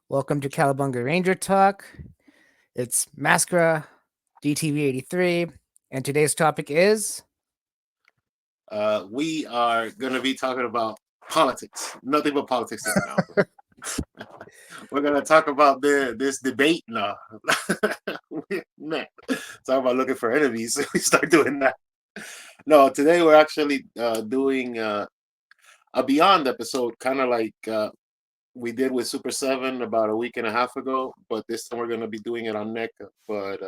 Welcome to Calabunga Ranger Talk. It's Mascara DTV 83, and today's topic is We are going to be talking about politics. Nothing but politics today now. We're going to talk about this debate now. Man, talk about looking for enemies. We start doing that. No, today we're actually doing a Beyond episode, kind of like we did with Super 7 about a week and a half ago, but this time we're going to be doing it on NECA. But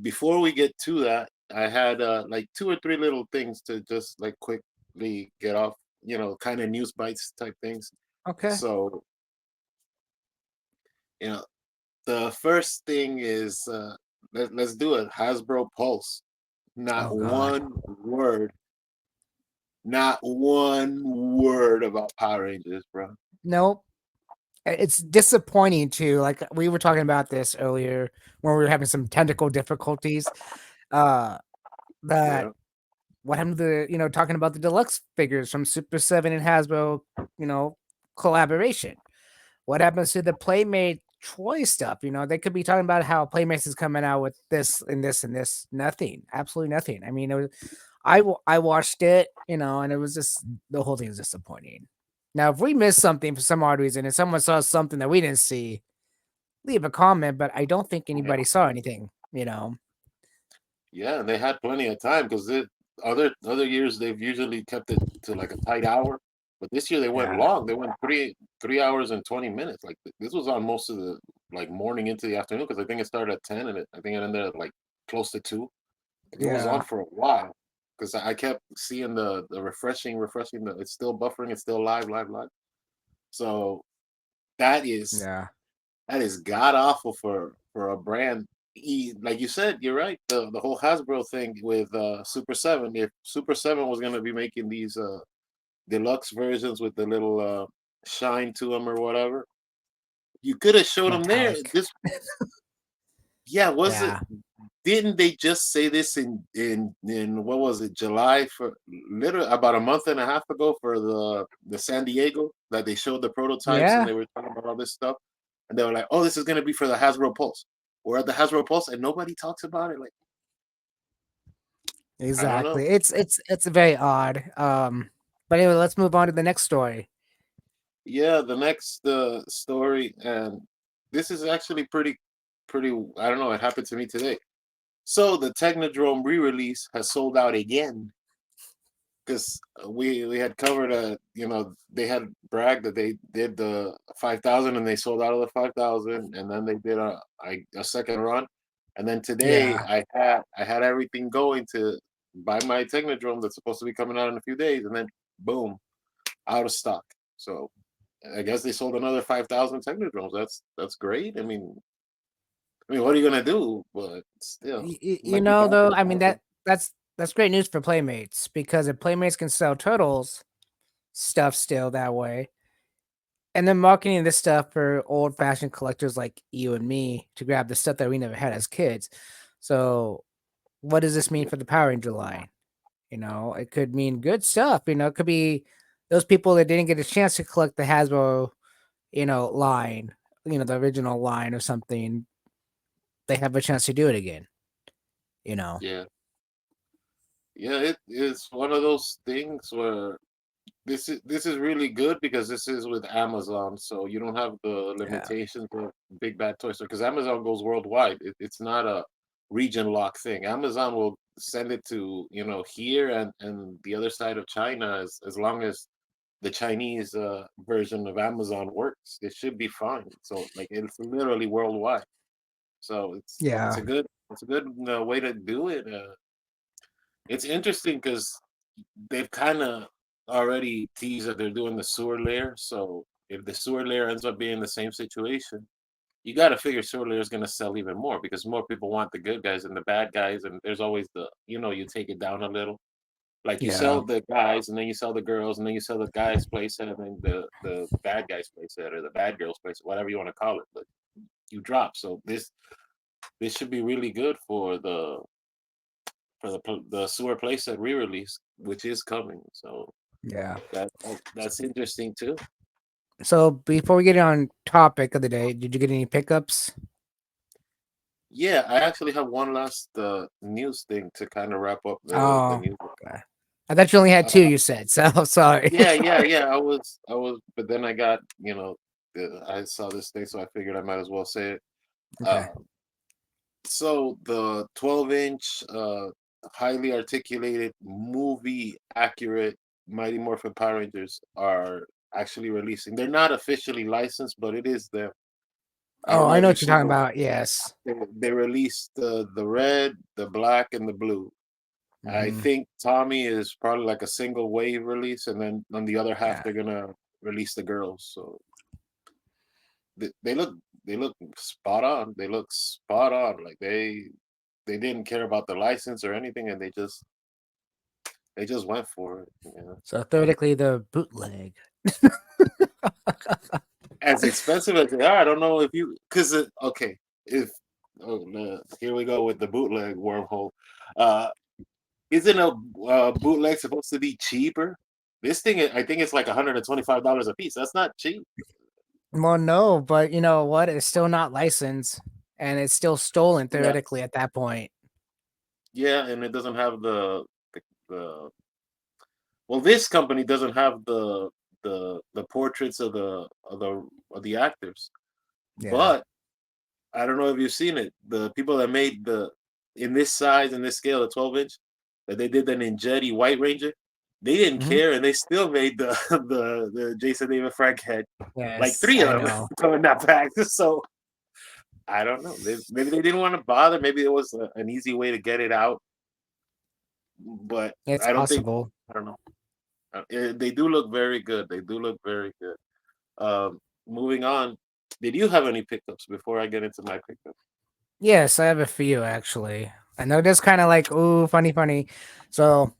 before we get to that, I had like two or three little things to just like quickly get off, kind of news bites type things. okay. So, you know, the first thing is let's do it. Hasbro Pulse. Not Oh God, one word, not one word about Power Rangers, bro. nope. It's disappointing too. Like we were talking about this earlier when we were having some technical difficulties. Uh, that Yeah, what happened to talking about the deluxe figures from Super 7 and Hasbro, you know, collaboration. What happens to the Playmate Troy stuff? They could be talking about how Playmates is coming out with this and this and this. Nothing, absolutely nothing. I mean, I watched it, and it was just the whole thing is disappointing. Now, if we missed something for some odd reason and someone saw something that we didn't see, leave a comment. But I don't think yeah, anybody saw anything. yeah. And they had plenty of time because other years they've usually kept it to like a tight hour, but this year they went Yeah, long. They went 3 hours and 20 minutes. Like this was on most of the like morning into the afternoon because I think it started at 10 and I think it ended at like close to 2. Like, it was on yeah, for a while because I kept seeing the refreshing. It's still buffering. It's still live, live, live. So that is yeah, that is god awful for a brand. Like you said, you're right. The whole Hasbro thing with Super 7. If Super 7 was gonna be making these deluxe versions with the little shine to them or whatever, you could have showed them there. metallic. This, yeah, was it? Yeah, Didn't they just say this in what was it, July, for literally about a month and a half ago for the San Diego, that they showed the prototypes and yeah, they were talking about all this stuff, and they were like, "Oh, this is gonna be for the Hasbro Pulse." We're at the Hasbro Pulse and nobody talks about it. Like, I don't know. exactly. It's very odd. But anyway, let's move on to the next story. Yeah, the next story, and this is actually pretty. I don't know. It happened to me today. So the Technodrome re-release has sold out again because we had covered they had bragged that they did the 5,000 and they sold out of the 5,000, and then they did a second run, and then today Yeah, I had everything going to buy my Technodrome that's supposed to be coming out in a few days, and then boom, out of stock. So I guess they sold another 5,000 Technodromes. That's great. I mean, what are you gonna do? But still, might be bad for though, the I mean market. that's great news for Playmates because if Playmates can sell Turtles stuff still that way, and then marketing this stuff for old fashioned collectors like you and me to grab the stuff that we never had as kids. So, what does this mean for the Power Ranger line? It could mean good stuff. It could be those people that didn't get a chance to collect the Hasbro, line, the original line or something. They have a chance to do it again. You know. Yeah, yeah. It is one of those things where this is really good because this is with Amazon, so you don't have the Yeah. limitations of Big Bad Toy Store because Amazon goes worldwide. It's not a region lock thing. Amazon will send it to here and the other side of China as long as the Chinese version of Amazon works. It should be fine. So like it's literally worldwide. So it's Yeah. a good way to do it. It's interesting because they've kind of already teased that they're doing the sewer layer. So if the sewer layer ends up being the same situation, you got to figure sewer layer is going to sell even more because more people want the good guys and the bad guys. And there's always you take it down a little. Like you Yeah. sell the guys and then you sell the girls and then you sell the guys playset and then the bad guys playset or the bad girls playset, whatever you want to call it. But you drop. So this should be really good for the sewer playset re-release, which is coming. So Yeah. that's interesting too. So before we get on topic of the day, did you get any pickups? Yeah, I actually have one last news thing to kind of wrap up the Oh, news. okay. I thought you only had two. Uh, You said so. Sorry. yeah. But then I got I saw this thing, so I figured I might as well say it. Okay. Uh, so the 12-inch, highly articulated, movie accurate Mighty Morphin Power Rangers are actually releasing. They're not officially licensed, but it is them. I Oh, don't know I if know you've what you're seen talking them. about. Yes. They released the red, the black, and the blue. I Hmm. think Tommy is probably like a single wave release, and then on the other half Yeah. they're gonna release the girls. So they look spot on. They look spot on. Like they didn't care about the license or anything, and they just went for it. You know, So theoretically, the bootleg. as expensive as they are, I don't know if you because okay if here we go with the bootleg wormhole. Uh, Isn't a bootleg supposed to be cheaper? This thing, I think it's like $125 a piece. That's not cheap. Well, no, but you know what? It's still not licensed, and it's still stolen Yeah, theoretically at that point. yeah, and it doesn't have the well. This company doesn't have the portraits of the actors, Yeah. but I don't know if you've seen it. The people that made the in this size and this scale, the 12-inch, that they did the Ninjetti White Ranger, they didn't Hmm. care and they still made the the Jason David Frank head, like Yes, three I of them know. coming that pack. So I don't know. Maybe they didn't want to bother. Maybe it was an easy way to get it out. But It's I don't think. possible. I don't know. They do look very good. They do look very good. Moving on. Did you have any pickups before I get into my pickups? Yes, I have a few actually. I know this kind of like ooh, funny, funny. So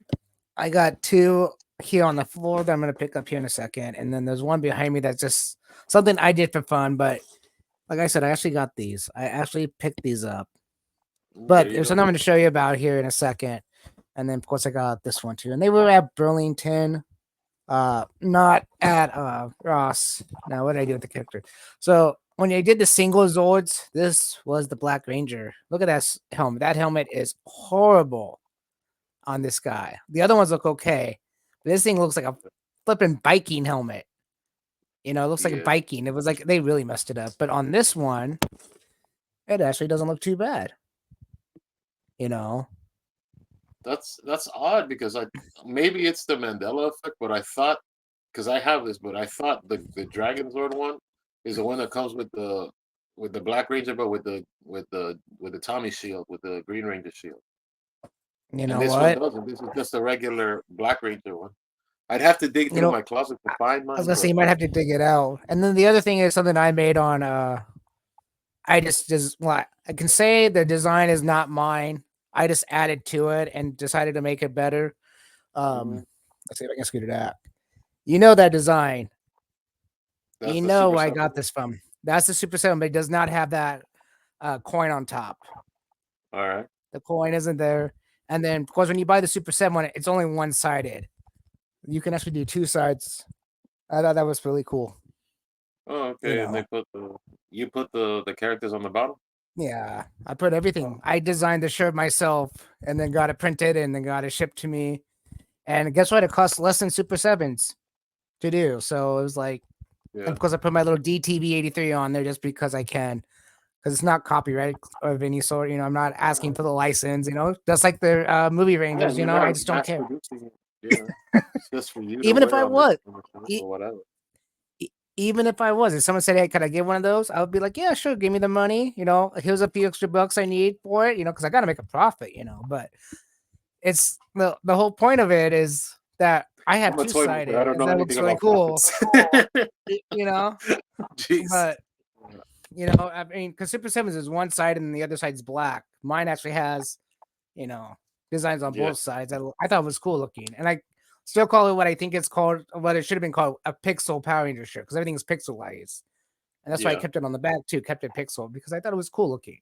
I got two here on the floor that I'm gonna pick up here in a second, and then there's one behind me that's just something I did for fun. But like I said, I actually got these. I actually picked these up. There But you there's go. something I'm gonna show you about here in a second. And then of course I got this one too. And they were at Burlington, not at Ross. Now what did I do with the character? So when I did the single Zords, this was the Black Ranger. Look at that helmet. That helmet is horrible on this guy. The other ones look okay, but this thing looks like a flipping biking helmet. You know, it looks like a Yeah, biking. It was like they really messed it up. But on this one, it actually doesn't look too bad. You know, that's odd because I maybe it's the Mandela effect, but I thought because I have this, but I thought the Dragon Zord one is the one that comes with the Black Ranger, but with the Tommy shield, with the Green Ranger shield, you and know this one what? doesn't. This is just a regular Black Ranger one. I'd have to dig You through know, my closet to find I was mine, gonna say but you might have to dig it out. And then the other thing is something I made on I just well, I can say the design is not mine. I just added to it and decided to make it better. mhm, Let's see if I can scoot it out. You know that design. You that's the know Super where I Seven. got this from. That's the Super 7, but it does not have that coin on top. All right. The coin isn't there. And then, of course, when you buy the Super 7 one, it's only one sided. You can actually do two sides. I thought that was really cool. Oh, You okay. And they know, put the characters on the bottom. yeah, I put Oh, everything. I designed the shirt myself and then got it printed and then got it shipped to me. And guess what? It costs less than Super 7s to do. So it was like, and yeah, of course, I put my little DTV 83 on there just because I can, because it's not copyright of any sort. You know, I'm not asking for the license, you know, just like the movie yeah. Rangers, you You're know, I not just don't mass care. producing it. Yeah, it's just for you to Even if wear I on the was, shirt e- or whatever. even if I was, if someone said, "Hey, could I get one of those?" I would be like, "Yeah, sure, give me the money." You know, here's a few extra bucks I need for it. You know, because I got to make a profit. You know, but it's the whole point of it is that I have I'm a two toy maker. I sided, don't and know that anything looks really about cool. profits. You know, Jeez. but you know, I mean, because Super Sevens is one side and the other side's black. Mine actually has, you know, designs on Yeah, both sides. I thought was cool looking, and I still call it what I think it's called, what it should have been called, a pixel Power Ranger shirt because everything is pixelized, and that's why I yeah, kept it on the back too, kept it pixel because I thought it was cool looking.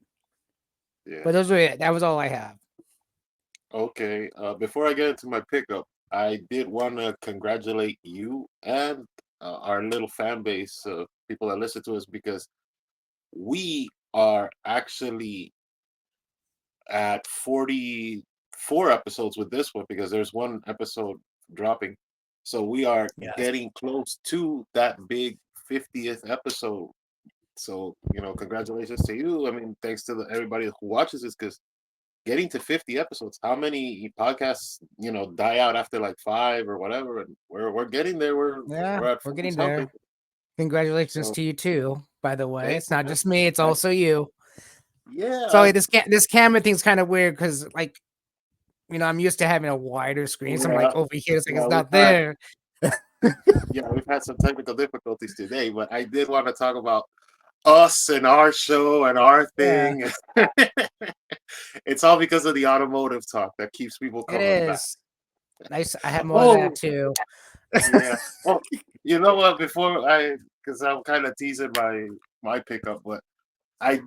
yeah. But those were it. That was all I have. Okay. Before I get into my pickup, I did want to congratulate you and our little fan base of people that listen to us, because we are actually at 44 episodes with this one, because there's one episode dropping. So we are Yes. getting close to that big 50th episode. So, congratulations to you. I mean, thanks to everybody who watches this, because getting to 50 episodes, how many podcasts, die out after like five or whatever? And we're getting there. We're Yeah, we're at we're 40 getting something. there. Congratulations So to you too, by the way. thank It's you, not man. just me, it's I, also you. yeah, So like, this camera thing's kind of weird because like I'm used to having a wider screen. So I'm yeah, like over here, it's like yeah. it's not there. We've had some technical difficulties today, but I did want to talk about us and our show and our Yeah, thing. It's all because of the automotive talk that keeps people it coming back. is. Nice. I have more of that Oh, too. yeah. Oh, you know what? Because I'm kind of teasing my pickup, but I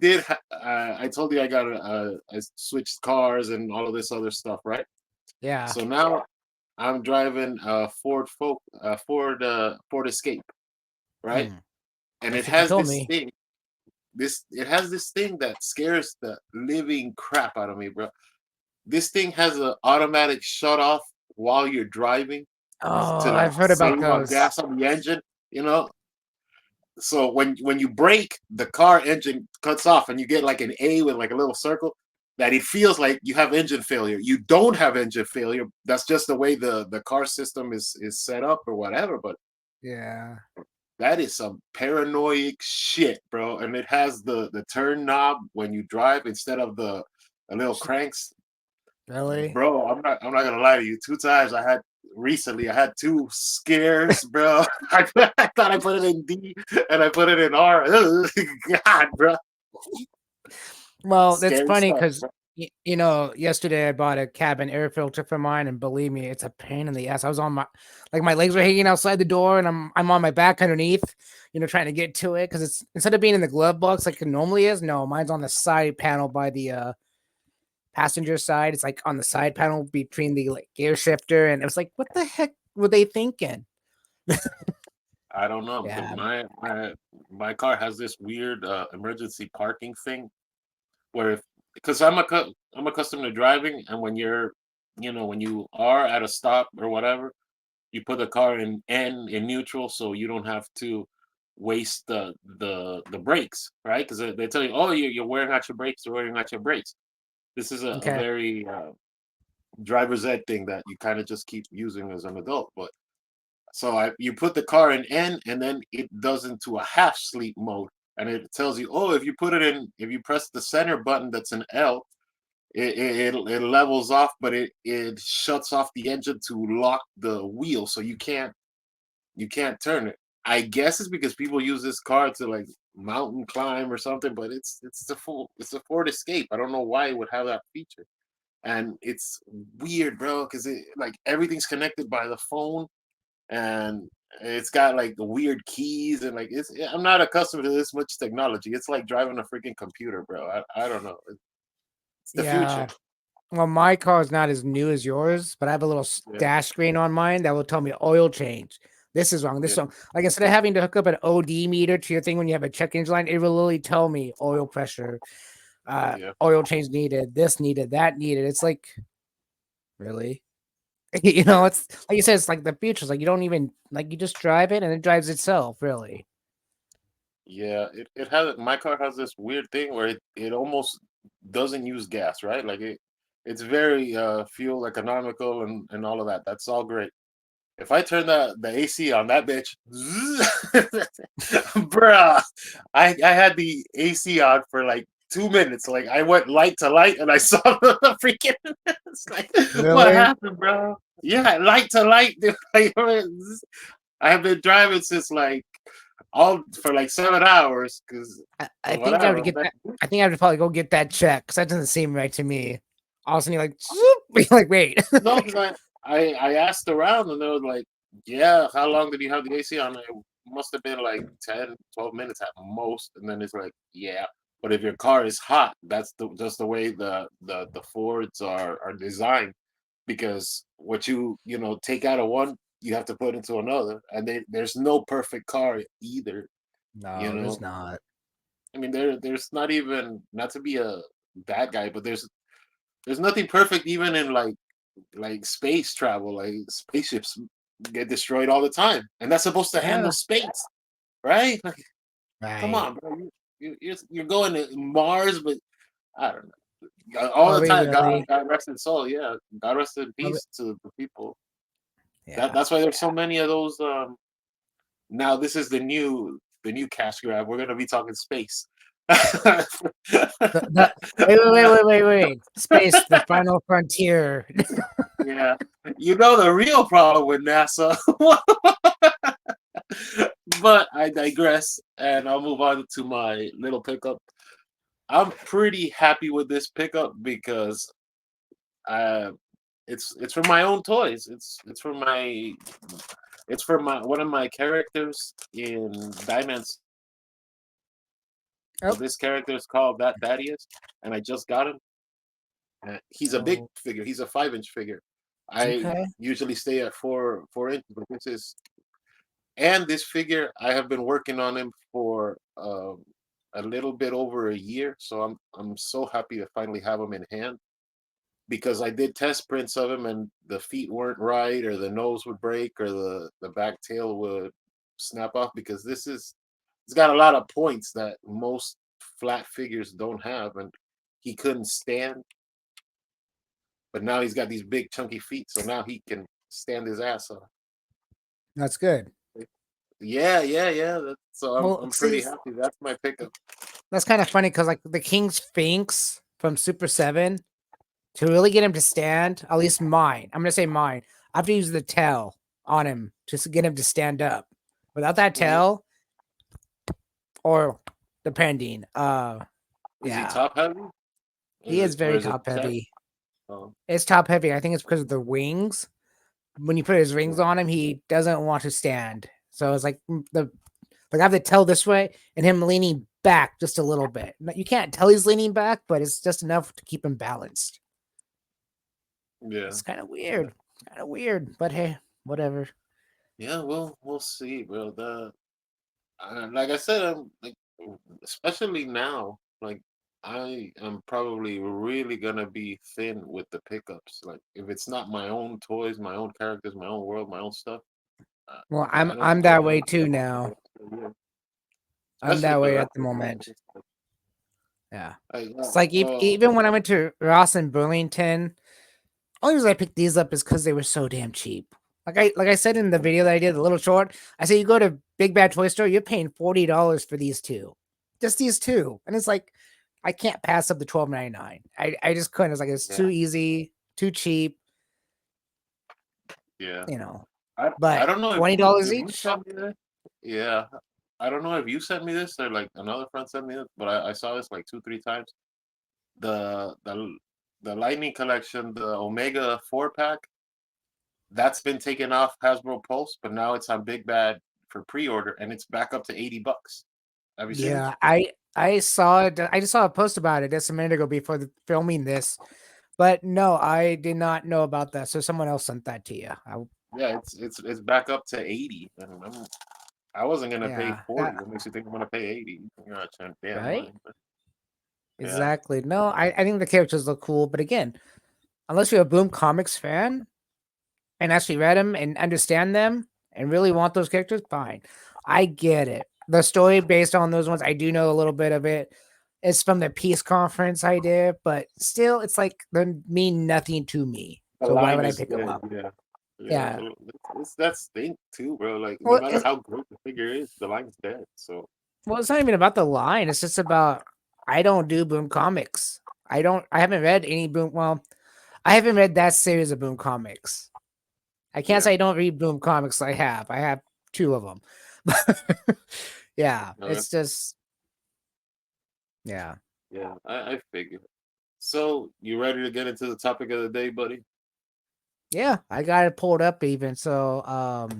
told you I got I switched cars and all of this other stuff, right? Yeah. So now I'm driving a Ford Escape, right? Hmm. And I it think you has told this me. thing. It has this thing that scares the living crap out of me, bro. This thing has an automatic shut off while you're driving Oh, to like I've heard about save on those. gas on the engine, you know. So when you brake, the car engine cuts off, and you get like an A with like a little circle. That it feels like you have engine failure. You don't have engine failure. That's just the way the car system is set up or whatever. But Yeah. that is some paranoid shit, bro. And it has the turn knob when you drive instead of the little cranks. Really? Bro, I'm not gonna lie to you. Two times I had two scares, bro. I thought I put it in D and I put it in R. God, bro. Well, that's Scary funny stuff. because yesterday I bought a cabin air filter for mine, and believe me, it's a pain in the ass. I was on my legs were hanging outside the door, and I'm on my back underneath, trying to get to it because it's instead of being in the glove box like it normally is. No, mine's on the side panel by the passenger side. It's like on the side panel between the like gear shifter, and it was like, what the heck were they thinking? I don't know, because Yeah. my car has this weird emergency parking thing where, if because I'm accustomed to driving, and when you are at a stop or whatever, you put the car in N in neutral, so you don't have to waste the brakes, right? Because they tell you, oh, you're wearing out your brakes, you're wearing out your brakes. This is a Okay. very driver's ed thing that you kind of just keep using as an adult. But so you put the car in N, and then it does into a half sleep mode, and it tells you, oh, if you press the center button that's an L, it levels off, but it shuts off the engine to lock the wheel, so you can't turn it. I guess it's because people use this car to like mountain climb or something, but it's a Ford Escape. I don't know why it would have that feature, and it's weird, bro, because it like everything's connected by the phone, and it's got like the weird keys, and like I'm not accustomed to this much technology. It's like driving a freaking computer, bro. I don't know. It's the future. Yeah. Well, my car is not as new as yours, but I have a little Yeah, dash screen on mine that will tell me oil change. This is wrong. This yeah, is wrong. Like instead of having to hook up an OD meter to your thing when you have a check engine line, it will literally tell me oil pressure, yeah, oil change needed, this needed, that needed. It's like really, yeah. it's like you said, it's like the future. It's like you don't even like you just drive it and it drives itself. Really. Yeah, it has my car has this weird thing where it almost doesn't use gas, right? Like it's very fuel economical and all of that. That's all great. If I turn the AC on that bitch, bruh, I had the AC on for like 2 minutes. Like I went light to light and I saw the freaking. It's like, what Really? happened, bro? Yeah, light to light. Dude. Like, I have been driving since like all for like 7 hours because I think I would whatever. get that. I think I would probably go get that check because that doesn't seem right to me. All of a sudden, you're like, zoop, you're like, wait. No, because I asked around, and they were like, yeah, how long did you have the AC on? It must have been like 10, 12 minutes at most. And then it's like, yeah. But if your car is hot, that's just the way the Fords are designed. Because what you take out of one you have to put into another, and there's no perfect car either. You No, there's know, not. I mean, there's not even, not to be a bad guy, but there's nothing perfect even in like space travel. Like spaceships get destroyed all the time, and that's supposed to handle Yeah. space, right? Like, come Right. on, bro. You're going to Mars, but I don't know. All Are the we time, really? God rest his soul. Yeah, God rest in Are we, peace to the people. yeah. That's why there's so many of those. Now this is the new cash grab. We're gonna be talking space. The wait. Space, the final frontier. Yeah, you know the real problem with NASA. But I digress, and I'll move on to my little pickup. I'm pretty happy with this pickup because uh, it's for my own toys. It's for my one of my characters in Diamonds. So Oh, this character is called That Thaddeus, and I just got him. He's a big oh, figure. He's a 5-inch figure. I okay. usually stay at 4 inches, but this figure I have been working on him for a little bit over a year. So I'm so happy to finally have him in hand because I did test prints of him and the feet weren't right, or the nose would break, or the back tail would snap off, because it's got a lot of points that most flat figures don't have, and he couldn't stand. But now he's got these big chunky feet, so now he can stand his ass off. That's good. Yeah. So I'm Well, I'm see, pretty happy. That's my pickup. that's kind of funny because like the King Sphinx from Super 7, to really get him to stand, at least mine, I'm gonna say mine, I have to use the tail on him just to get him to stand up. Without that Mhm. tail, or depending, Is he yeah, top heavy? he is Or very is it top chest? heavy. Oh, It's top heavy. I think it's because of the wings. When you put his yeah. rings on him, he doesn't want to stand. So it's like like I have to tell this way and him leaning back just a little bit. You can't tell he's leaning back, but it's just enough to keep him balanced. Yeah. It's kind of weird. But hey, whatever. Yeah, we'll see, bro. Like I said, I'm like, especially now, like I am probably really gonna be thin with the pickups. Like if it's not my own toys, my own characters, my own world, my own stuff, uh, Well, I don't I'm think that I'm way gonna too have now. a year, I'm especially that for way at the retro moment. collectors. Yeah. Like, It's like well, even when I went to Ross and Burlington, only reason I picked these up is because they were so damn cheap. Like I said in the video that I did, the little short, I said you go to Big Bad Toy Store, you're paying $40 for these two, just these two, and it's like I can't pass up the 12.99. I just couldn't. It's like it's yeah, too easy, too cheap, yeah. you know. I But don't know $20 if you each. sent me this. Yeah, I don't know if you sent me this or like another friend sent me this, but I saw this like 2 3 times. The the the Lightning collection, the Omega 4 pack, that's been taken off Hasbro Pulse, but now it's on Big Bad for pre-order, and it's back up to $80. Have you seen it? Yeah, I saw it. I just saw a post about it just a minute ago before filming this. But no, I did not know about that. So someone else sent that to you. Yeah, it's back up to 80, and I wasn't gonna pay Yeah, 40. What makes you think I'm gonna pay 80? You're not trying to damn right. money, but yeah, Exactly. No, I think the characters look cool, but again, unless you're a Boom Comics fan and actually read them and understand them and really want those characters, fine. I get it. The story based on those ones, I do know a little bit of it. It's from the peace conference I did, but still, it's like they mean nothing to me. the So why line would I is pick them dead. up? Yeah, yeah. Yeah. That's thing too, bro. Like no Well, matter how great the figure is, the line's dead. So it's not even about the line. It's just about I don't do Boom Comics. I don't. I haven't read any Boom. Well, I haven't read that series of Boom Comics. I can't yeah, say I don't read Boom Comics. I have. I have two of them. Yeah, okay. it's just yeah, Yeah. I figured. So you ready to get into the topic of the day, buddy? yeah. I got it pulled up even. So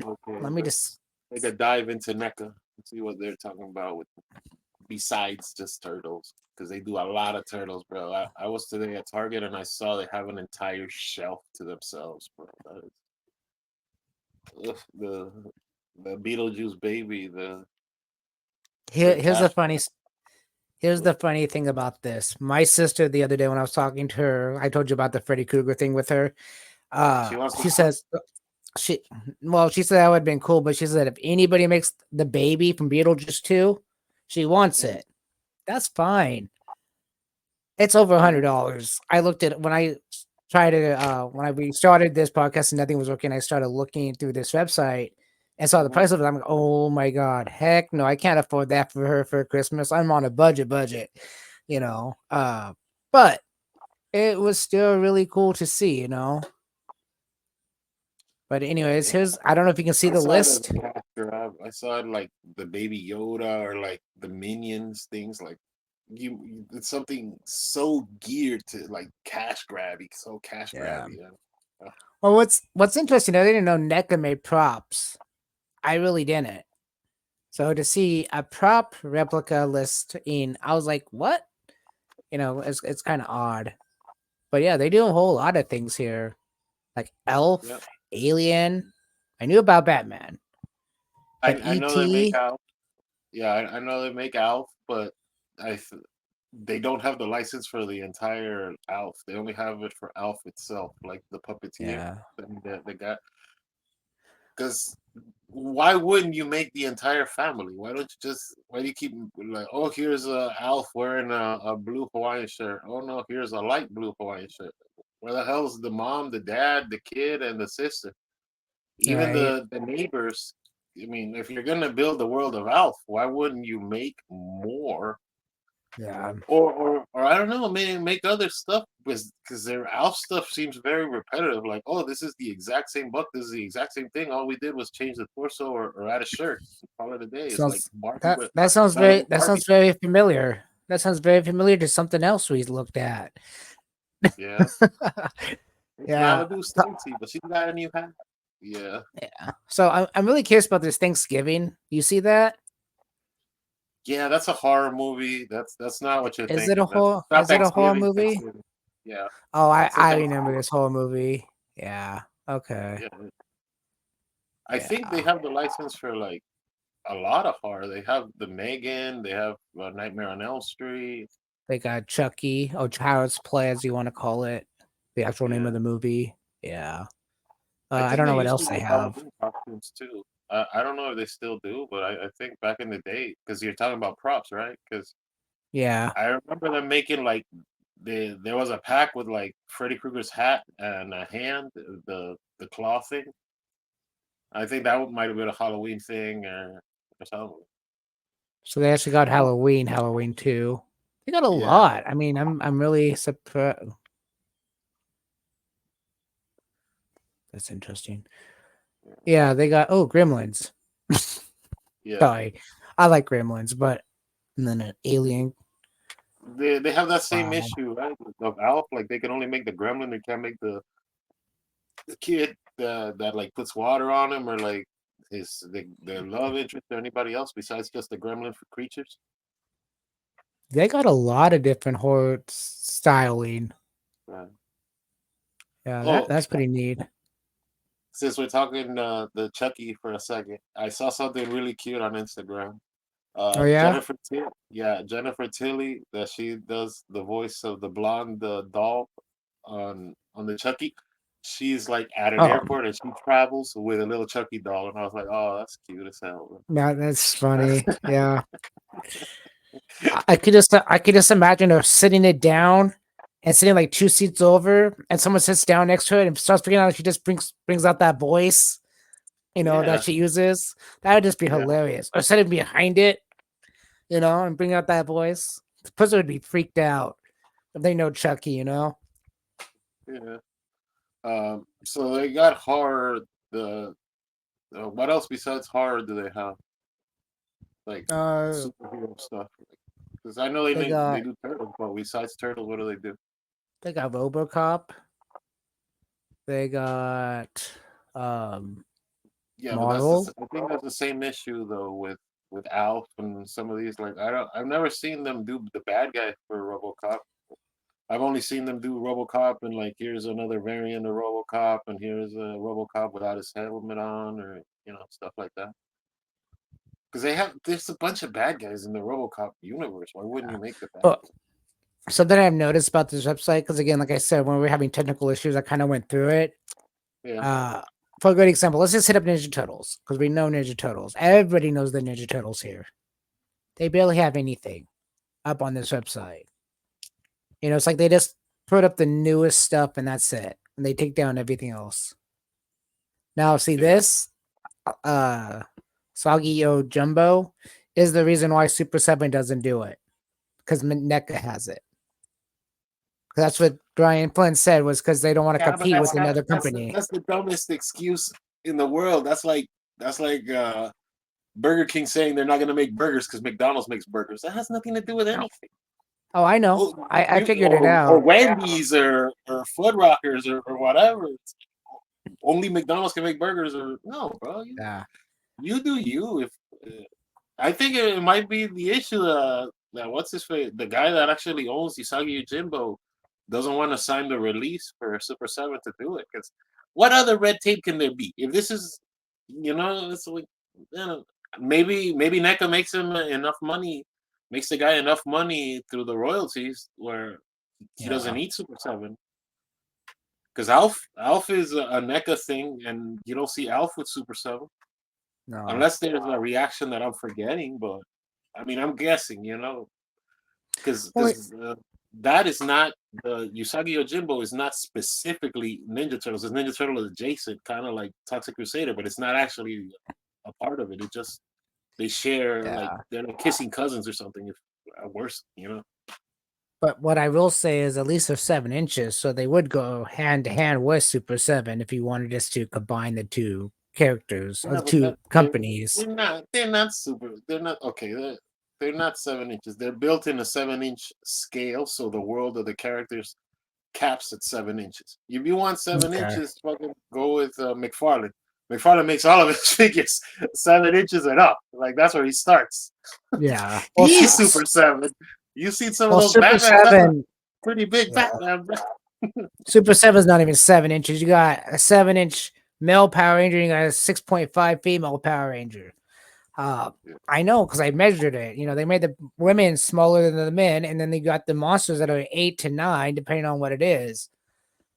Okay, let me let's just. take a dive into NECA and see what they're talking about with besides just turtles, because they do a lot of turtles, bro. I was today at Target and I saw they have an entire shelf to themselves, bro. ugh, the Beetlejuice baby, Here, the here's the cash funny. grab. Here's the funny thing about this. My sister the other day when I was talking to her, I told you about the Freddy Krueger thing with her. She wants to She fuck. says she well, she said that would have been cool, but she said if anybody makes the baby from Beetlejuice 2, she wants Mm, it. That's fine. It's over mm, $100. I looked at it when I tried to when we started this podcast and nothing was working. I started looking through this website and saw the mhm. price of it. I'm like, oh my god, heck no, I can't afford that for her for Christmas. I'm on a budget, you know. But it was still really cool to see, you know. But anyways, Yeah, here's I don't know if you can see I the saw it as list. a cash grab. I saw it like the baby Yoda or like the Minions things. Like it's something so geared to like cash grabby, so cash Yeah. grabby. Well, what's interesting, I didn't know NECA made props. I really didn't. So to see a prop replica list in, I was like, what? You know, it's kind of odd. But yeah, they do a whole lot of things here, like Yeah, Elf, Alien. I knew about Batman, but I know they make ET, Alf. Yeah, I know they make Alf, but they don't have the license for the entire Alf. They only have it for Alf itself, like the puppeteer. yeah, And the guy, because why wouldn't you make the entire family? Why don't you just? Why do you keep like? Oh, here's Alf wearing a blue Hawaiian shirt. Oh no, here's a light blue Hawaiian shirt. Where the hell's the mom, the dad, the kid, and the sister? Even right, the neighbors. I mean, if you're gonna build the world of Alf, why wouldn't you make more? yeah. Or I don't know, maybe make other stuff because their Alf stuff seems very repetitive. Like, oh, this is the exact same book. This is the exact same thing. All we did was change the torso or add a shirt. Call it a day. It's like Sounds Barbie, that but that sounds not very even Barbie. familiar. That sounds very familiar to something else we looked at. Yeah, it's Yeah. Malibu So, Stacy, but she got a new hat. Yeah, yeah. So I'm really curious about this Thanksgiving. You see that? yeah, that's a horror movie. That's not what you're Is it a thinking. That's horror? not Is it a horror Thanksgiving. movie? Thanksgiving. Yeah, Oh, it's a I remember Thanksgiving. this whole movie. Yeah. Okay. Yeah, I think they Yeah. have the license for like a lot of horror. They have the Megan. They have Nightmare on Elm Street. They got Chucky or Child's Play, as you want to call it, the actual name of Yeah, the movie. Yeah. I I think don't they know what used to else they do have. Halloween costumes too. I don't know if they still do, but I think back in the day, because you're talking about props, right? Because Yeah. I remember them making like there was a pack with like Freddy Krueger's hat and a hand, the claw thing. I think that might have been a Halloween thing or something. So they actually got Halloween too. They got a Yeah, lot. I mean, I'm really surprised. That's interesting. Yeah, they got Gremlins. yeah. Sorry, I like Gremlins, but and then an Alien. They have that same Wow. issue, right? Of Alf, like they can only make the gremlin, they can't make the kid that like puts water on him or like the love interest or anybody else besides just the gremlin for creatures. They got a lot of different horror styling. Right. Yeah, Oh, that's pretty neat. since we're talking the Chucky for a second, I saw something really cute on Instagram. Oh yeah. Jennifer Tilly, that she does the voice of the blonde doll on the Chucky. She's like at an Oh, airport and she travels with a little Chucky doll, and I was like, oh, that's cute as hell. yeah, that's funny. Yeah, I could just imagine her sitting it down and sitting like two seats over, and someone sits down next to it and starts speaking out. She just brings out that voice, you know, that Yeah, she uses. That would just be yeah, hilarious. Or sitting behind it, you know, and bring out that voice. The person would be freaked out if they know Chucky, you know. yeah. So they got horror. The what else besides horror do they have? Like Uh, superhero stuff. Because I know they they got do turtles, but besides turtles, what do they do? they got RoboCop. They got Yeah, but Marvel. I think that's the same issue though with Alf and some of these. Like I've never seen them do the bad guy for RoboCop. I've only seen them do RoboCop and like here's another variant of RoboCop. RoboCop, and here's a RoboCop without his helmet on, or stuff like that. Because there's a bunch of bad guys in the RoboCop universe. Why wouldn't you make the bad? But something I've noticed about this website, because again, like I said, when we were having technical issues, I kind of went through it. Yeah, Uh, for a good example, let's just hit up Ninja Turtles because we know Ninja Turtles. Everybody knows the Ninja Turtles here. They barely have anything up on this website. It's like they just put up the newest stuff and that's it, and they take down everything else. Now, see yeah, this, uh, Soggy O Jumbo is the reason why Super Seven doesn't do it because NECA has it. That's what Brian Flynn said was because they don't want to yeah. But compete with another that's company. that's the dumbest excuse in the world. That's like Burger King saying they're not going to make burgers because McDonald's makes burgers. That has nothing to do with Oh, anything. oh, I know. Oh, I figured it or out. Wendy's or Foot Rockers or whatever. Only McDonald's can make burgers. Or no, bro. Yeah. You do you. If I think it might be the issue that what's his face, the guy that actually owns Isagi Yojimbo doesn't want to sign the release for Super Seven to do it. Because what other red tape can there be? If this is, it's like, maybe NECA makes him enough money, makes the guy enough money through the royalties where he doesn't Yeah. need Super Seven. Because Alf is a NECA thing, and you don't see Alf with Super Seven. No. Unless there's a reaction that I'm forgetting, but I mean, I'm guessing, because Well, that is not the Usagi Yojimbo is not specifically Ninja Turtles. It's Ninja Turtle adjacent, kind of like Toxic Crusader, but it's not actually a part of it. It just they share like yeah. they're like kissing cousins or something. If at worst. But what I will say is at least they're 7 inches, so they would go hand to hand with Super Seven if you wanted us to combine the two characters or Yeah, the but two companies. they're not super. They're not okay. They're not 7 inches. They're built in a 7 inch scale, so the world of the characters caps at 7 inches. If you want seven Okay. inches, fucking go with McFarlane. McFarlane makes all of his figures 7 inches and up. Like that's where he starts. Yeah. He's Super Seven. You seen some of those Super Batmans? That's a Seven. pretty big Yeah. Batman. Super Seven's not even 7 inches. You got a 7 inch male Power Ranger, and you got a 6.5 female Power Ranger. Uh, I know because I measured it. They made the women smaller than the men, and then they got the monsters that are 8 to 9, depending on what it is.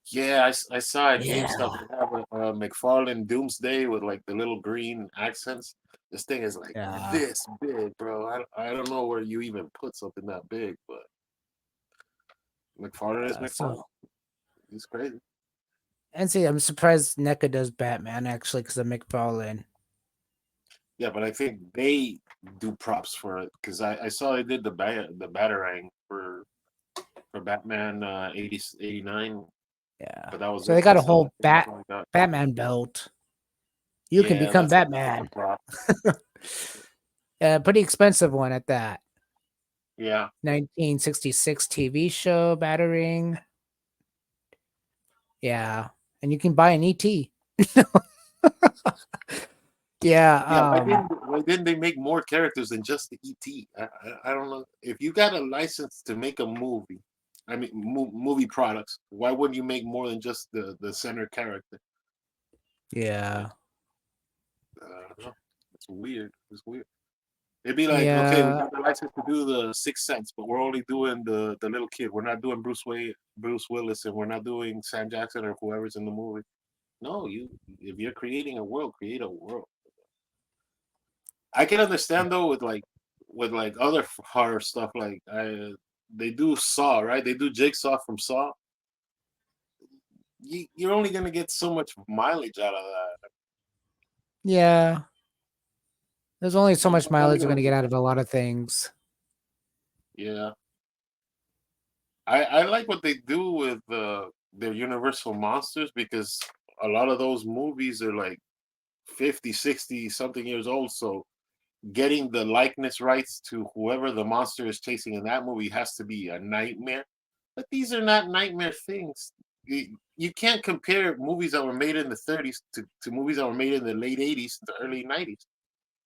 Yeah, I saw at GameStop Yeah. they have a McFarlane Doomsday with like the little green accents. This thing is like Yeah. this big, bro. I don't know where you even put something that big, but McFarlane is McFarlane. So, He's crazy. and see, I'm surprised NECA does Batman actually because of McFarlane. Yeah, but I think they do props for it because I saw they did the Batarang for Batman 89, Yeah. but that was So it. they got a That's the only whole thing I saw like that. Batman belt. You can Yeah, become that's a Batman. prop. Pretty expensive one at that. Yeah, 1966 TV show Battering. Yeah, and you can buy an ET. Yeah. yeah. Why didn't they make more characters than just the ET? I don't know. If you got a license to make a movie, I mean movie products, why wouldn't you make more than just the center character? Yeah. I don't know. It's weird. It's weird. It'd be like, okay, we Yeah. got the license to do the Sixth Sense, but we're only doing the little kid. We're not doing Bruce Willis, and we're not doing Sam Jackson or whoever's in the movie. No, if you're creating a world, create a world. I can understand though with like other horror stuff, like they do Saw, right? They do Jigsaw from Saw. You're only gonna get so much mileage out of that. Yeah. There's only so You much know, only mileage you're gonna gonna get out of a lot of things. yeah. I like what they do with their Universal monsters because a lot of those movies are like 50, 60 something years old. So getting the likeness rights to whoever the monster is chasing in that movie has to be a nightmare. But these are not nightmare things. You can't compare movies that were made in the 30s to movies that were made in the late 80s to early 90s.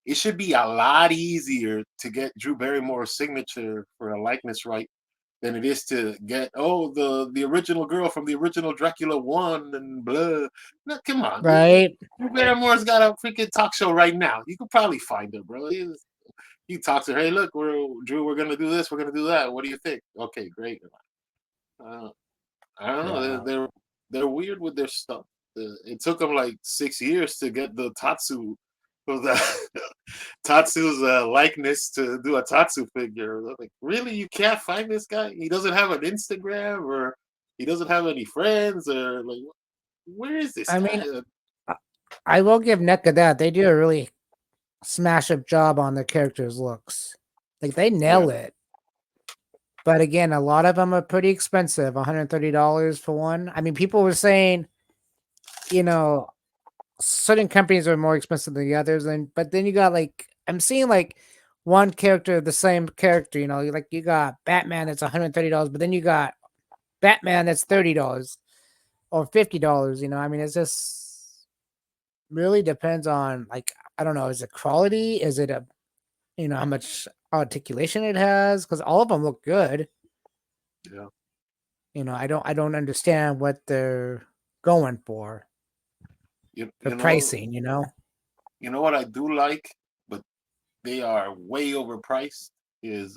It should be a lot easier to get Drew Barrymore's signature for a likeness right than it is to get the original girl from the original Dracula 1 and blah. No, come on, right? Drew Barrymore's got a freaking talk show right now. You could probably find her, bro. You talk to her. Hey, look, Drew. We're gonna do this. We're gonna do that. What do you think? Okay, great. Uh, I don't know. Yeah. They're weird with their stuff. It took them like 6 years to get the Tatsu, the Tatsu's likeness to do a Tatsu figure. I'm like, really, you can't find this guy? He doesn't have an Instagram, or he doesn't have any friends, or like, where is this I guy? mean, I I will give NECA that. They do a really smash up job on the characters' looks. Like they Yeah, nail it. But again, a lot of them are pretty expensive. $130 for one. I mean, people were saying, you know, certain companies are more expensive than the others, and but then you got like I'm seeing like one character, the same character. Like you got Batman that's $130, but then you got Batman that's $30 or $50. I mean, it's just really depends on like I don't know, is it quality? Is it a how much articulation it has? Because all of them look good. yeah. I don't understand what they're going for You for you know pricing. you know what I do like, but they are way overpriced. Is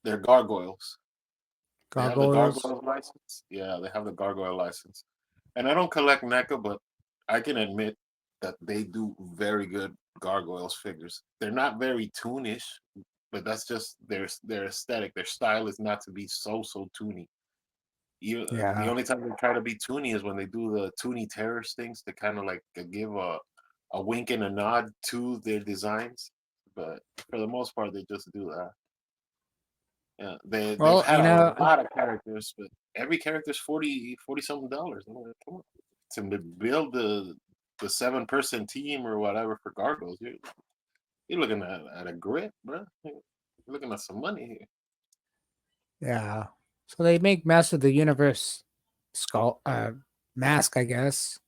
their gargoyles. They have the Gargoyles. gargoyle license. Yeah, they have the gargoyle license. And I don't collect NECA, but I can admit that they do very good gargoyles figures. They're not very toonish, but that's just their aesthetic. Their style is not to be so toony. The Yeah. only time they try to be toony is when they do the toony terrorist things to kind of like give a wink and a nod to their designs. But for the most part, they just do that. Yeah, they've Well, had a lot of characters, but every character's 40 something dollars. I'm like, come on. To build the 7-person team or whatever for Gargoyles, you're looking at a grip, bro. You're looking at some money here. yeah. So they make Master of the Universe skull mask, I guess.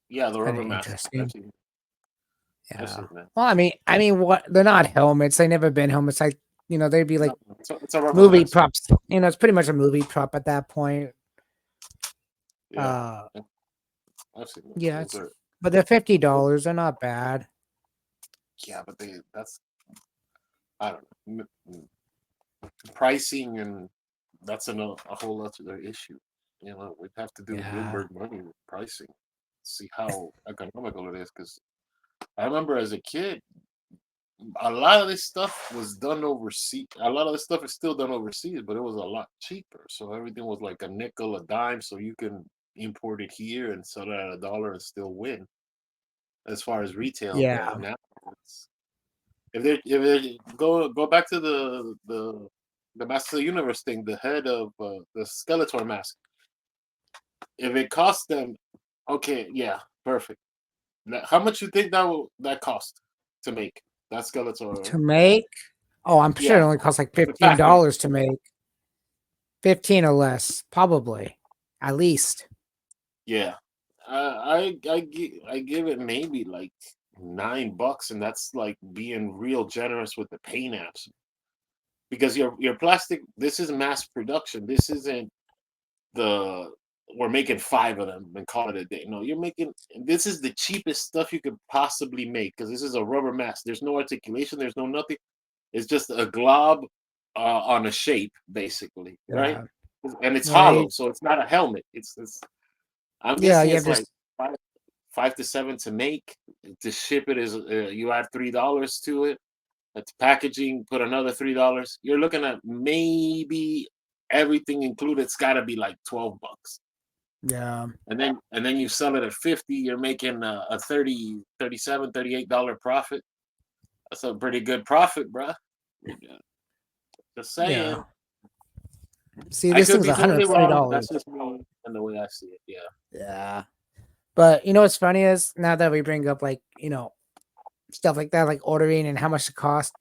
Yeah, It's the kind rubber of mask. interesting. I've Yeah. seen that. Well, I mean, what they're not helmets. They never been helmets. Like they'd be like No, it's a rubber movie mask. props. It's pretty much a movie prop at that point. Yeah, Uh, I've seen those. yeah. Those are But they're $50. They're not bad. yeah, but that's I don't know pricing, and that's a whole other issue. We'd have to do Yeah. Bloomberg money with pricing, see how economical it is. Because I remember as a kid, a lot of this stuff was done overseas. A lot of this stuff is still done overseas, but it was a lot cheaper. So everything was like a nickel, a dime, so you can import it here and sell it at $1 and still win. As far as retail goes, Yeah. now if they go back to the Master of the Universe thing, the head of the Skeletor mask. If it costs them, okay, yeah, perfect. Now, how much you think that cost to make that Skeletor? To make. Oh, I'm sure it Yeah, only costs like the $15 factory. to make. 15 or less, probably. At least. Yeah, I give it maybe like $9, and that's like being real generous with the paint apps, because your plastic. This is mass production. This isn't the we're making 5 of them and call it a day. No, you're making this is the cheapest stuff you could possibly make, because this is a rubber mask. There's no articulation. There's no nothing. It's just a glob on a shape, basically, right? Yeah. And it's hollow, Right. so it's not a helmet. It's I'm Yeah, guessing you it's have like just five to seven to make. To ship it is you add $3 to it. That's packaging. Put another $3. You're looking at maybe everything included. It's got to be like $12. yeah. And then you sell it at 50. You're making a 30, 37, $38 profit. That's a pretty good profit, bruh. Yeah, just Yeah. saying. See, I this could thing's be totally wrong, but that's $140. just me and the way I see it. Yeah. Yeah. But what's funny is now that we bring up like, stuff like that, like ordering and how much it cost.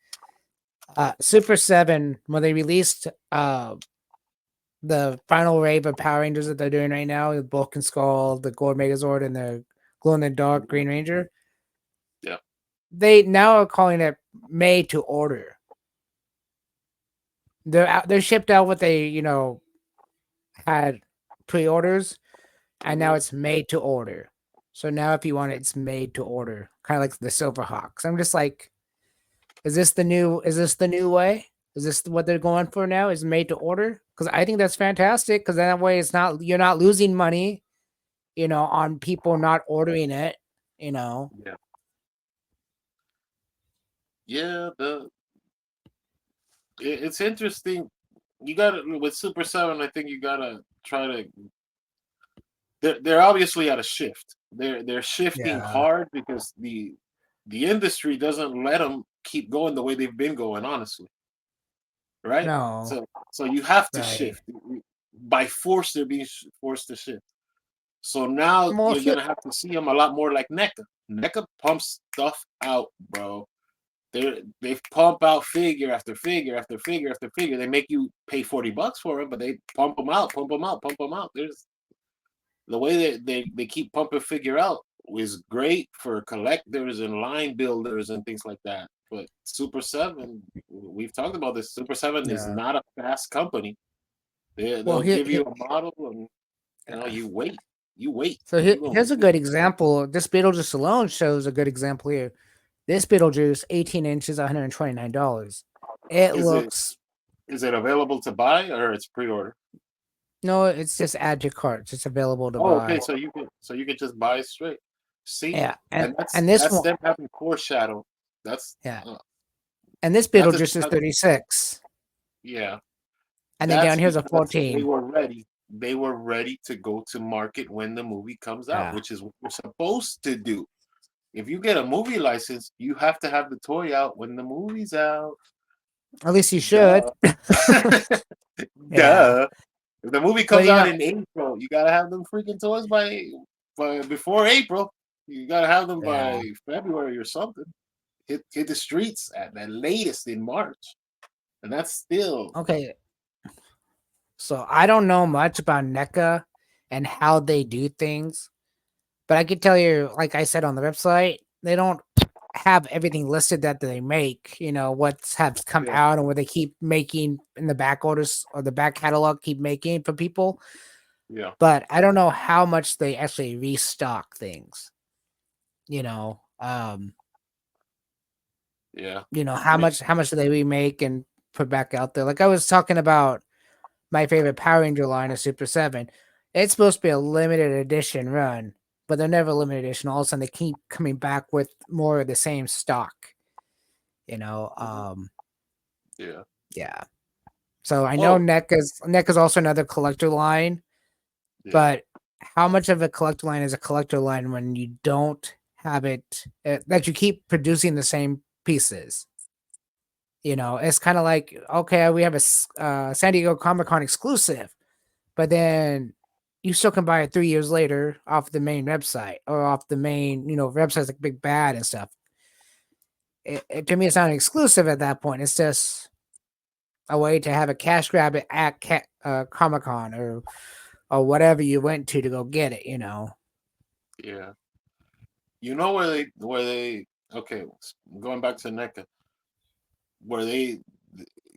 Super 7, when they released the final wave of Power Rangers that they're doing right now, the Bulk and Skull, the Gold Megazord, and the Glow in the Dark Green Ranger, Yeah. they now are calling it made to order. They're shipped out what they had pre-orders, and now Hmm. it's made to order. So now if you want it, it's made to order, kind of like the Silverhawks. I'm just like, is this the new? Is this the new way? Is this what they're going for now? Is made to order? Because I think that's fantastic. Because that way, it's not you're not losing money, on people not ordering it. You know, Yeah, yeah. It's interesting. You got to with Super Seven. I think you gotta try to. They're obviously at a shift. They're shifting yeah, hard because the industry doesn't let them keep going the way they've been going. Honestly, right? no, So you have to right. shift by force. They're being forced to shift. So now Well, you're here, gonna have to see them a lot more like NECA. NECA pumps stuff out, bro. They pump out figure after figure after figure after figure. They make you pay $40 for it, but they pump them out, pump them out, pump them out. There's the way that they keep pumping figure out is great for collectors and line builders and things like that. But Super Seven, we've talked about this. Super Seven is yeah. not a fast company. Well, They'll give you a model, and yeah. you wait, So you're gonna here's a wait. good example. This Beetlejuice alone shows a good example here. This Beetlejuice, 18 inches, $129. It Is it looks is it available to buy or it's pre-order? no, it's just add to carts. It's available to Oh, okay. buy. So you can just buy it straight. See, Yeah, and and that's and this that's one, them having foreshadow. That's yeah, uh, and this that's a Beetlejuice is that's, 36, yeah. and then down That's here's a because they 14. were ready. They were ready to go to market when the movie comes out, Yeah, which is what you're supposed to do. If you get a movie license, you have to have the toy out when the movie's out. at least you should. Duh. Yeah, Duh. If the movie but comes out in April, you gotta have them freaking toys by before April. You gotta have them yeah. by February or something. Hit the streets at the latest in March, and that's still Okay, so I don't know much about NECA and how they do things, but I can tell you, like I said on the website, they don't have everything listed that they make, what's have come yeah, out and what they keep making in the back orders or the back catalog keep making for people. yeah, But I don't know how much they actually restock things. You know, um, yeah. I how mean, much do they remake and put back out there? Like I was talking about my favorite Power Ranger line of Super 7. It's supposed to be a limited edition run, but they're never limited edition. All of a sudden they keep coming back with more of the same stock, you know. mhm, Um yeah. yeah. So I know Oh, NECA's also another collector line, yeah, but how much of a collector line is a collector line when you don't have it that you keep producing the same pieces? It's kind of like, okay, we have San Diego Comic Con exclusive, but then you still can buy it 3 years later off the main website or off the main, websites like Big Bad and stuff. To me, it's not an exclusive at that point. It's just a way to have a cash grab it at Comic Con or whatever you went to go get it. yeah. You know where they okay, going back to NECA, where they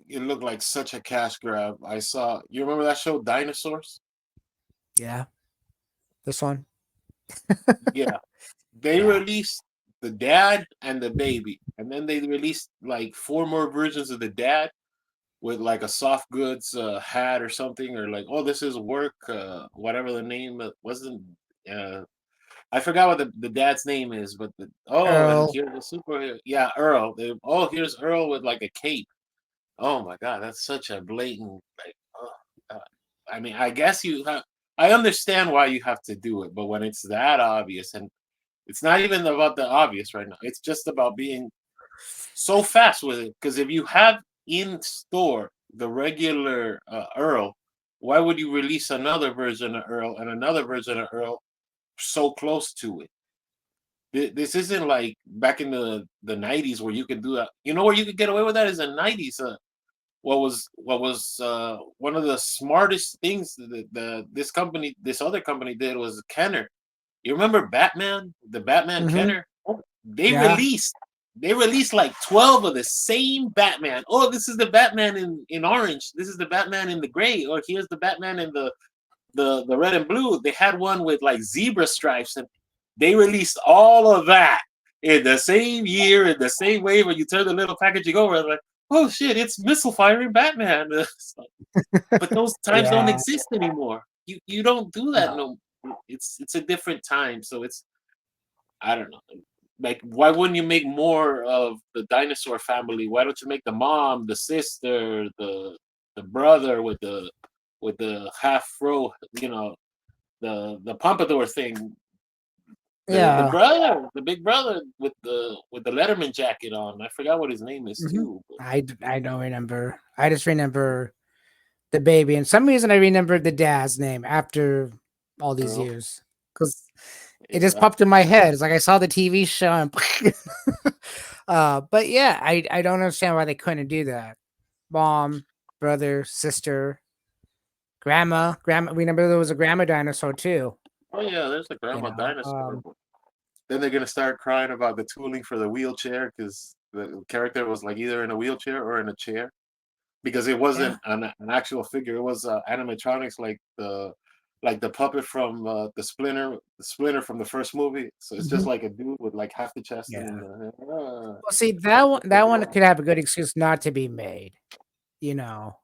it looked like such a cash grab. I saw you remember that show Dinosaurs? Yeah, this one. Yeah. They Yeah. released the dad and the baby, and then they released like four more versions of the dad with like a soft goods hat or something, or like, oh, this is work, whatever the name wasn't. Uh, I forgot what the dad's name is, but and Earl. here's the super, yeah, Earl. Oh, here's Earl with like a cape. Oh my God, that's such a blatant like. Oh, God. I mean, I guess you have. I understand why you have to do it, but when it's that obvious, and it's not even about the obvious right now. It's just about being so fast with it. Because if you have in store the regular Earl, why would you release another version of Earl and another version of Earl so close to it? This isn't like back in the 90s where you could do that. You know where you could get away with that is the 90s. What was one of the smartest things that this other company did was Kenner. You remember Batman, the Batman Mm-hmm. Kenner? Oh, they Yeah. released. they released like 12 of the same Batman. Oh, this is the Batman in orange. This is the Batman in the gray. Or here's the Batman in the red and blue. They had one with like zebra stripes, and they released all of that in the same year, in the same way. When you turn the little packaging over, it's like, oh shit, it's missile firing Batman. But those times don't Yeah. exist anymore. You don't do that. No. No, it's a different time. So it's, I don't know. Like, why wouldn't you make more of the dinosaur family? Why don't you make the mom, the sister, the brother with the half fro, the pompadour thing, the Yeah. brother, the big brother with the Letterman jacket on. I forgot what his name is Hmm. too. But, I don't remember. I just remember the baby, and some reason I remember the dad's name after all these you years because it just yeah, popped in my head. It's like I saw the TV show, and but yeah, I don't understand why they couldn't do that. Mom, brother, sister, grandma. Remember there was a grandma dinosaur too. oh yeah, there's the You grandma know, dinosaur. Then they're gonna start crying about the tooling for the wheelchair because the character was like either in a wheelchair or in a chair because it yeah. wasn't an actual figure. It was animatronics like the puppet from the Splinter from the first movie. So it's just Mhm. like a dude with like half the chest Yeah. and Well, see that one could have a good excuse not to be made, you know.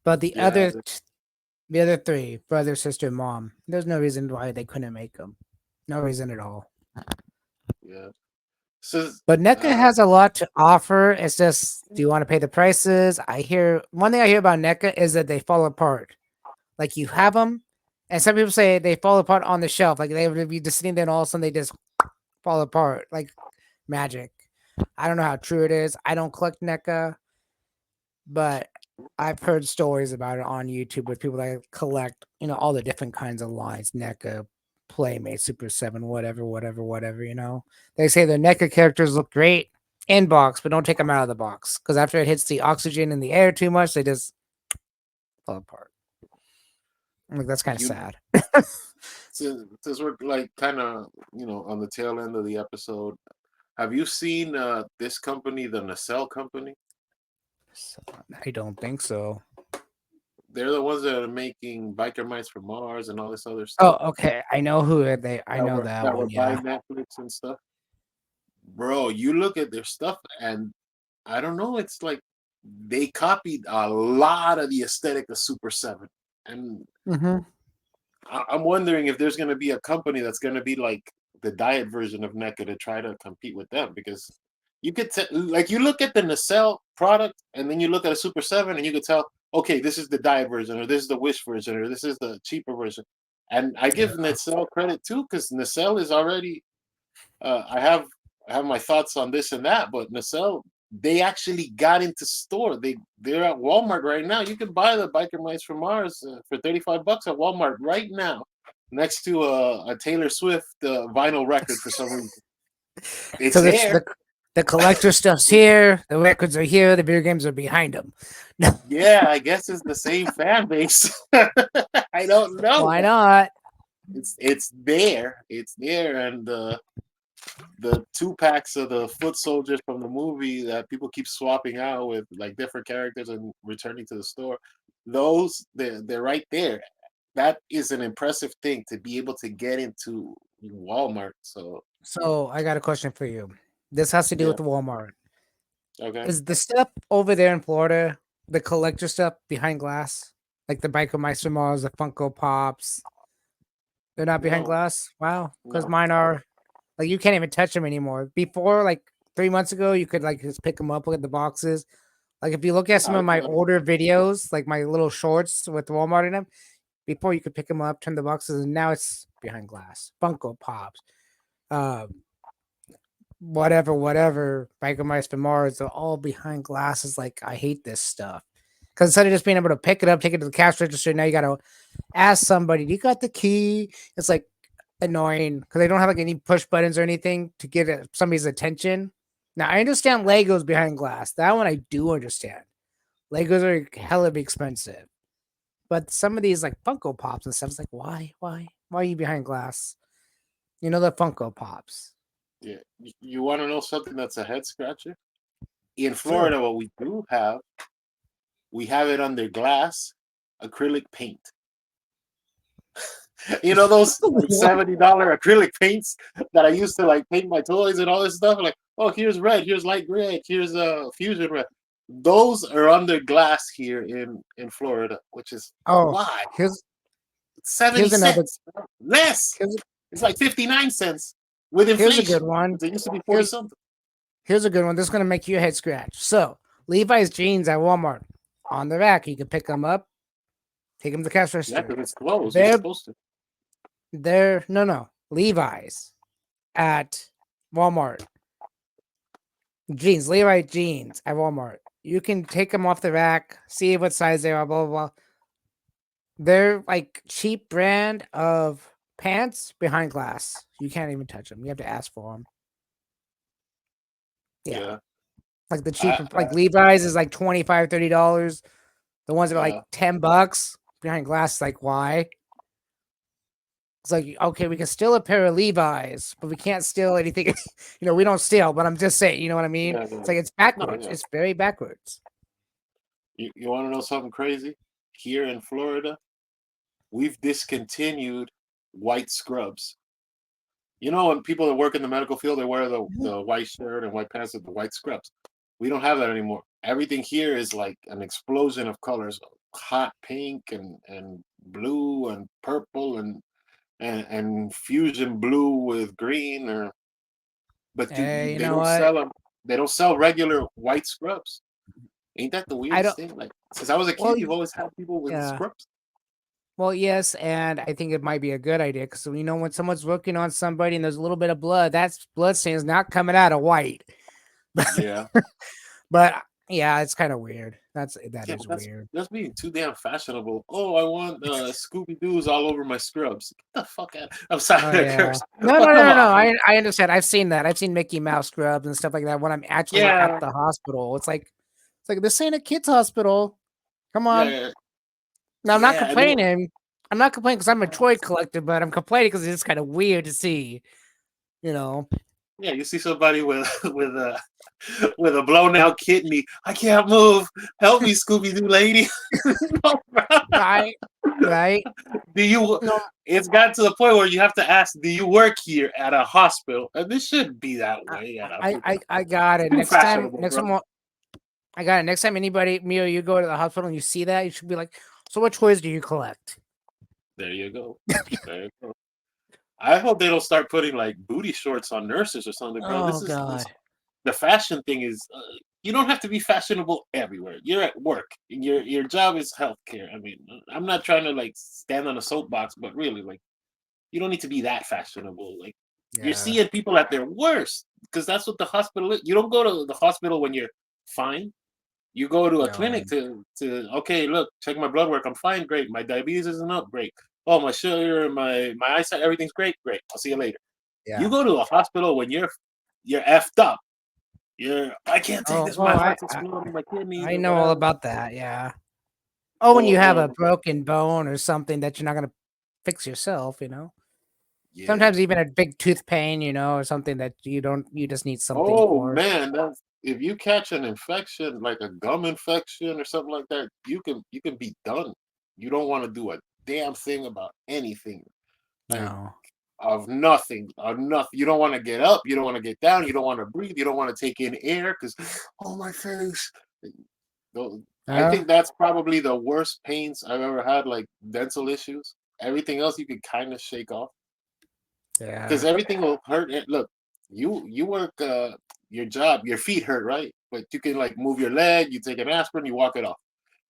But yeah, the other three, brother, sister, mom, there's no reason why they couldn't make them. No reason at all. yeah. So But NECA uh, has a lot to offer. It's just, do you want to pay the prices? I hear one thing I hear about NECA is that they fall apart. Like you have them, and some people say they fall apart on the shelf. Like they would be just sitting there, and all of a sudden they just fall apart like magic. I don't know how true it is. I don't collect NECA, but I've heard stories about it on YouTube with people that collect, all the different kinds of lines, NECA, Playmate, Super 7, whatever. They say the NECA characters look great in box, but don't take them out of the box because after it hits the oxygen in the air too much, they just fall apart. I'm like, that's kind of you sad. since we're like kind of on the tail end of the episode, have you seen this company, the Nacelle company? So, I don't think so. They're the ones that are making Biker Mice from Mars and all this other Oh, stuff okay. I know who they. I that know were that that one. were Yeah. buying Netflix and stuff. Bro, you look at their stuff and I don't know, it's like they copied a lot of the aesthetic of Super 7. And Hmm. I'm wondering if there's going to be a company that's going to be like the diet version of NECA to try to compete with them because you could like you look at the Nacelle product and then you look at a Super 7 and you could tell, okay, this is the diet version or this is the Wish version or this is the cheaper version. And I Yeah. give Nacelle credit too because Nacelle is already uh, I have I have my thoughts on this and that, but Nacelle, they actually got into store. They're at Walmart right now. You can buy the Biker Mice from Mars for $35 at Walmart right now, next to a Taylor Swift vinyl record for some reason. It's So there. the collector stuff's here. The records are here. The video games are behind them. Yeah, I guess it's the same fan base. I don't know, Why but not? it's there. It's there, and the two packs of the foot soldiers from the movie that people keep swapping out with like different characters and returning to the store. Those they're right there. That is an impressive thing to be able to get into Walmart. So So I got a question for you. This has to do yeah, with Walmart. okay. Is the stuff over there in Florida the collector stuff behind glass, like the Biker Meister Malls, the Funko Pops? They're not behind No, glass. Wow, because no, mine are. Like you can't even touch them anymore. Before, like 3 months ago, you could like just pick them up, look at the boxes. Like if you look at some I of my got it. older videos, like my little shorts with Walmart in them, before you could pick them up, turn the boxes, and now it's behind glass. Funko Pops, uh, whatever. Biker Mice for Mars, they're all behind glasses. Like I hate this stuff because instead of just being able to pick it up, take it to the cash register, now you gotta ask somebody, "You got the key?" It's like annoying because they don't have like any push buttons or anything to get somebody's attention. Now I understand Legos behind glass. That one I do understand. Legos are hella expensive. But some of these like Funko Pops and stuff, it's like, why are you behind glass? The Funko Pops. Yeah. You want to know something that's a head scratcher? In Sure. Florida, what we have it under glass acrylic paint. You know those like What? $70 acrylic paints that I used to like paint my toys and all this stuff. Like, oh, here's red, here's light red, here's fusion red. Those are under glass here in Florida, which is Oh, why here's 70 here's another cents less. here's It's like 59 cents with here's a good inflation. one. 'Cause it used to be 40 Here's something. here's a good one. This is gonna make your head scratch. So Levi's jeans at Walmart on the rack. You can pick them up, take them to the cash Yeah, register. because it's closed. You're They're supposed to. they're no Levi's at Walmart jeans. Levi jeans at Walmart. You can take them off the rack, see what size they are. Blah blah blah. They're like cheap brand of pants behind glass. You can't even touch them. You have to ask for them. Yeah. Yeah. Like the I, cheap, I like Levi's is like $25, $30. The ones that are like yeah. $10 behind glass, like why? It's like okay, we can steal a pair of Levi's, but we can't steal anything. We don't steal, but I'm just saying, you know what I mean? Yeah, It's yeah. like it's No, backwards. yeah. It's very backwards. You want to know something crazy? Here in Florida, we've discontinued white scrubs. You know, when people that work in the medical field, they wear Mhm. the white shirt and white pants with the white scrubs. We don't have that anymore. Everything here is like an explosion of colors, hot pink and blue and purple and fusion blue with green. Or but Hey, you they know don't what? sell them. They don't sell regular white scrubs. Ain't that the I weirdest don't. thing? Like since I was a Well, kid, you've always had people with yeah. scrubs. Well, yes, and I think it might be a good idea because when someone's working on somebody and there's a little bit of blood, that's blood stain is not coming out of white. Yeah. But yeah, it's kind of weird. That Yeah, is but that's weird. that's being too damn fashionable. Oh, I want Scooby Doo's all over my scrubs. Get the fuck out! I'm sorry Oh to yeah. curse, No, no, but no, come no, no. on. I understand. I've seen that. I've seen Mickey Mouse scrubs and stuff like that when I'm actually at Yeah, the hospital. It's like this ain't a kids hospital. Come on. yeah, Now I'm not yeah. And then complaining. I'm not complaining because I'm a toy collector, but I'm complaining because it's kind of weird to see. You know. yeah, you see somebody with with a blown out kidney. I can't move. Help me, Scooby Doo lady. No, Right. Right. do you? No. It's got to the point where you have to ask, do you work here at a hospital? And this shouldn't be that I, way at a I got it. too Next time, fashionable, next bro. time, I got it. Next time anybody, me or you go to the hospital and you see that, you should be like, "So what toys do you collect?" There you go. There you go. I hope they don't start putting like booty shorts on nurses or something, bro. Oh This God. the fashion thing is. You don't have to be fashionable everywhere. You're at work. Your job is healthcare. I mean, I'm not trying to like stand on a soapbox, but really, like, you don't need to be that fashionable. Like, you're Yeah. seeing people at their worst because that's what the hospital is. You don't go to the hospital when you're fine. You go to a No. clinic to okay, look, check my blood work. I'm fine, great. My diabetes isn't up, great. Oh, my sugar, my eyesight, everything's great, great. I'll see you later. You Yeah. go to a hospital when you're effed up. I can't take Oh, this. oh, My I, heart's I, exploding, my kidneys I or know all whatever. about that. Yeah. Oh, when you Or have a or broken bone or something that you're not gonna fix yourself, yeah. Sometimes even a big tooth pain, or something that you just need something Oh for. man, that's if you catch an infection like a gum infection or something like that, you can be done. You don't want to do a damn thing about anything. Like No. of nothing. You don't want to get up. You don't want to get down. You don't want to breathe. You don't want to take in air because, oh my face. Tho- I Uh, think that's probably the worst pains I've ever had, like dental issues. Everything else you can kind of shake off because yeah. everything will hurt. Look, you work your job, your feet hurt, right? But you can like move your leg, you take an aspirin, you walk it off.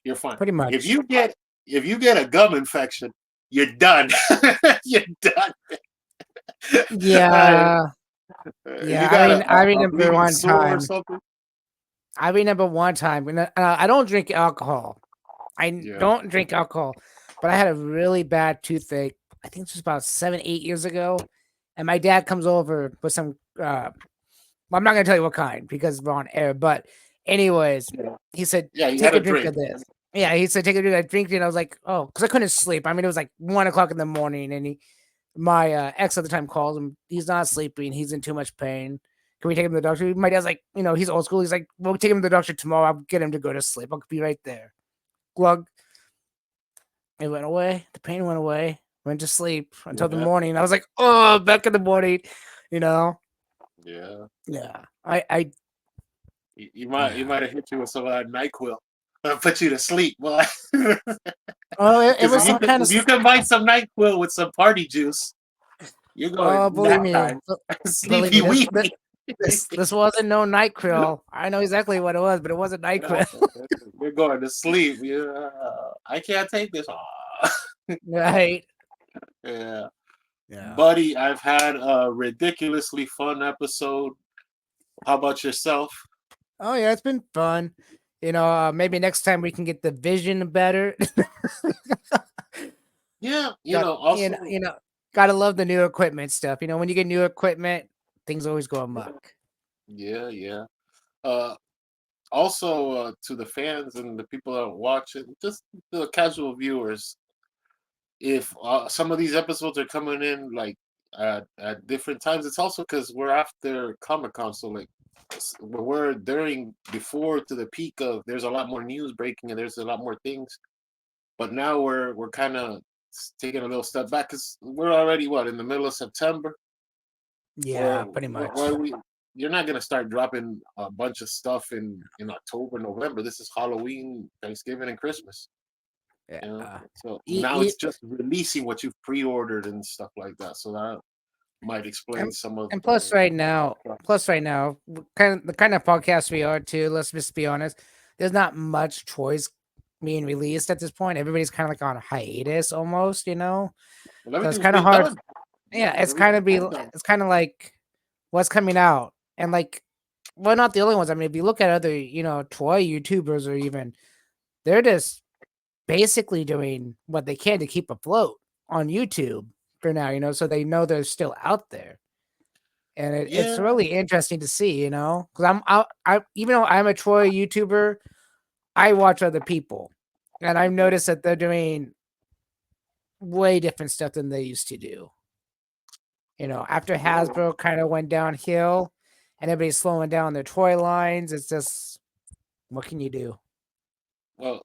You're fine. Pretty If much. you get if you get a gum infection, you're done. You're done. Uh, Yeah. you Yeah. I got mean, I a remember bleeding one sore or time. something. I remember one time when I don't drink alcohol. Yeah. don't drink alcohol, but I had a really bad toothache. I think it was about 7, 8 years ago, and my dad comes over with some. Well, I'm not gonna tell you what kind because we're on air. But anyways, Yeah. he said, Yeah, you had "Take a a drink drink. of this." Yeah, he said, "Take a drink." I drink it. And I was like, "Oh," because I couldn't sleep. I mean, it was like 1 o'clock in the morning, and My ex at the time calls him. He's not sleeping. He's in too much pain. Can we take him to the doctor? My dad's like, he's old school. He's like, we'll take him to the doctor tomorrow. I'll get him to go to sleep. I'll be right there. Glug. It went away. The pain went away. Went to sleep until the Yeah, morning. I was like, oh, back in the morning. You know. yeah. Yeah. I. You might Yeah. have hit you with some of that Nyquil. Put you to sleep, boy. Oh, it Because was some kind if of. you combine some Nyquil with some party juice, you're going Oh, believe nap me. time, Believe sleepy me. weepy. This wasn't no night krill. I know exactly what it was, but it wasn't night No, krill. you're going to sleep. Yeah, I can't take this. Aw. Right. Yeah, Yeah. buddy, I've had a ridiculously fun episode. How about yourself? Oh yeah, it's been fun. Maybe next time we can get the vision better. Yeah, got also, gotta love the new equipment stuff. When you get new equipment, things always go yeah, amok. yeah, yeah. Uh, Also, to the fans and the people that watch it, just the casual viewers, if some of these episodes are coming in like at different times, it's also because we're after Comic Con, so like we're during before to the peak of there's a lot more news breaking and there's a lot more things, but now we're kind of taking a little step back because we're already what in the middle of September, Yeah, or pretty why much. we you're not gonna start dropping a bunch of stuff in October, November. This is Halloween, Thanksgiving, and Christmas. Yeah. So E- now e- it's just releasing what you've pre-ordered and stuff like that. So that might and, explain some of and the. plus right now, the kind of podcast we are too. Let's just be honest. There's not much choice being released at this point. Everybody's kind of like on hiatus almost. Well, So it's everything's kind of been hard. done. Yeah, Everything's been done. it's kind of like what's coming out, and like we're not the only ones. I mean, if you look at other toy YouTubers or even they're just basically doing what they can to keep afloat on YouTube for now. So they know they're still out there, and it's Yeah, really interesting to see. Because I even though I'm a toy YouTuber, I watch other people, and I've mhm, noticed that they're doing way different stuff than they used to do. After yeah. Hasbro kind of went downhill and everybody's slowing down their toy lines, it's just what can you do? Well,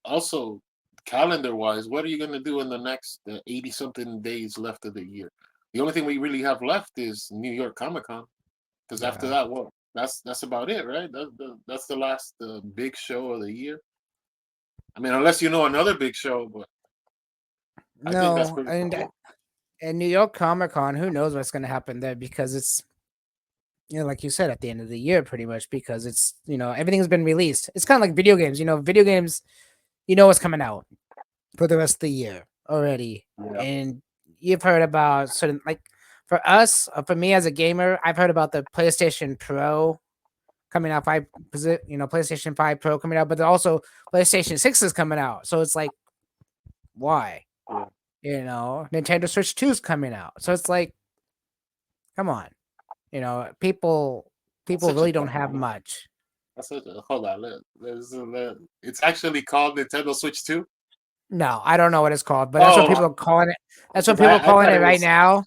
also calendar-wise, what are you gonna do in the next 80 something days left of the year? The only thing we really have left is New York Comic Con. Because after Yeah. that, well, that's about it, right? That's the last big show of the year. I mean, unless you know another big show, but I think that's No, pretty much and it. New York Comic Con, who knows what's going to happen there because it's like you said at the end of the year pretty much because it's everything's been released. It's kind of like video games. Video games, what's coming out for the rest of the year already, Yeah. and you've heard about certain like for us, for me as a gamer, I've heard about the PlayStation Pro coming out PlayStation 5 Pro coming out, but then also PlayStation 6 is coming out. So it's like, why? Yeah. Nintendo Switch 2 is coming out. So it's like, come on. That's People such a really don't dumb have name. much. That's such a hold on. It's actually called Nintendo Switch 2. No, I don't know what it's called, but that's what Oh, people are calling it. That's what because people are I calling thought it it right was now.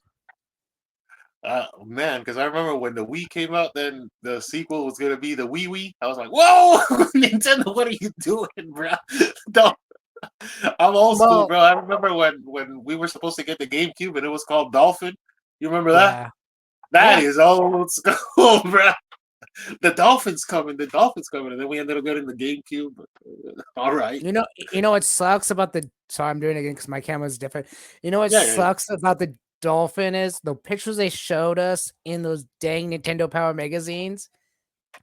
man, because I remember when the Wii came out, then the sequel was gonna be the Wii Wii. I was like, whoa, Nintendo, what are you doing, bro? Don't. I'm old school, Well, bro. I remember when we were supposed to get the GameCube and it was called Dolphin. You remember that? yeah. That Yeah. is old school, bro. The Dolphins coming, the Dolphins coming, and then we ended up getting the GameCube. All right. What sucks about the sorry, I'm doing it again because my camera's different. What Yeah, yeah, yeah. sucks about the Dolphin is the pictures they showed us in those dang Nintendo Power magazines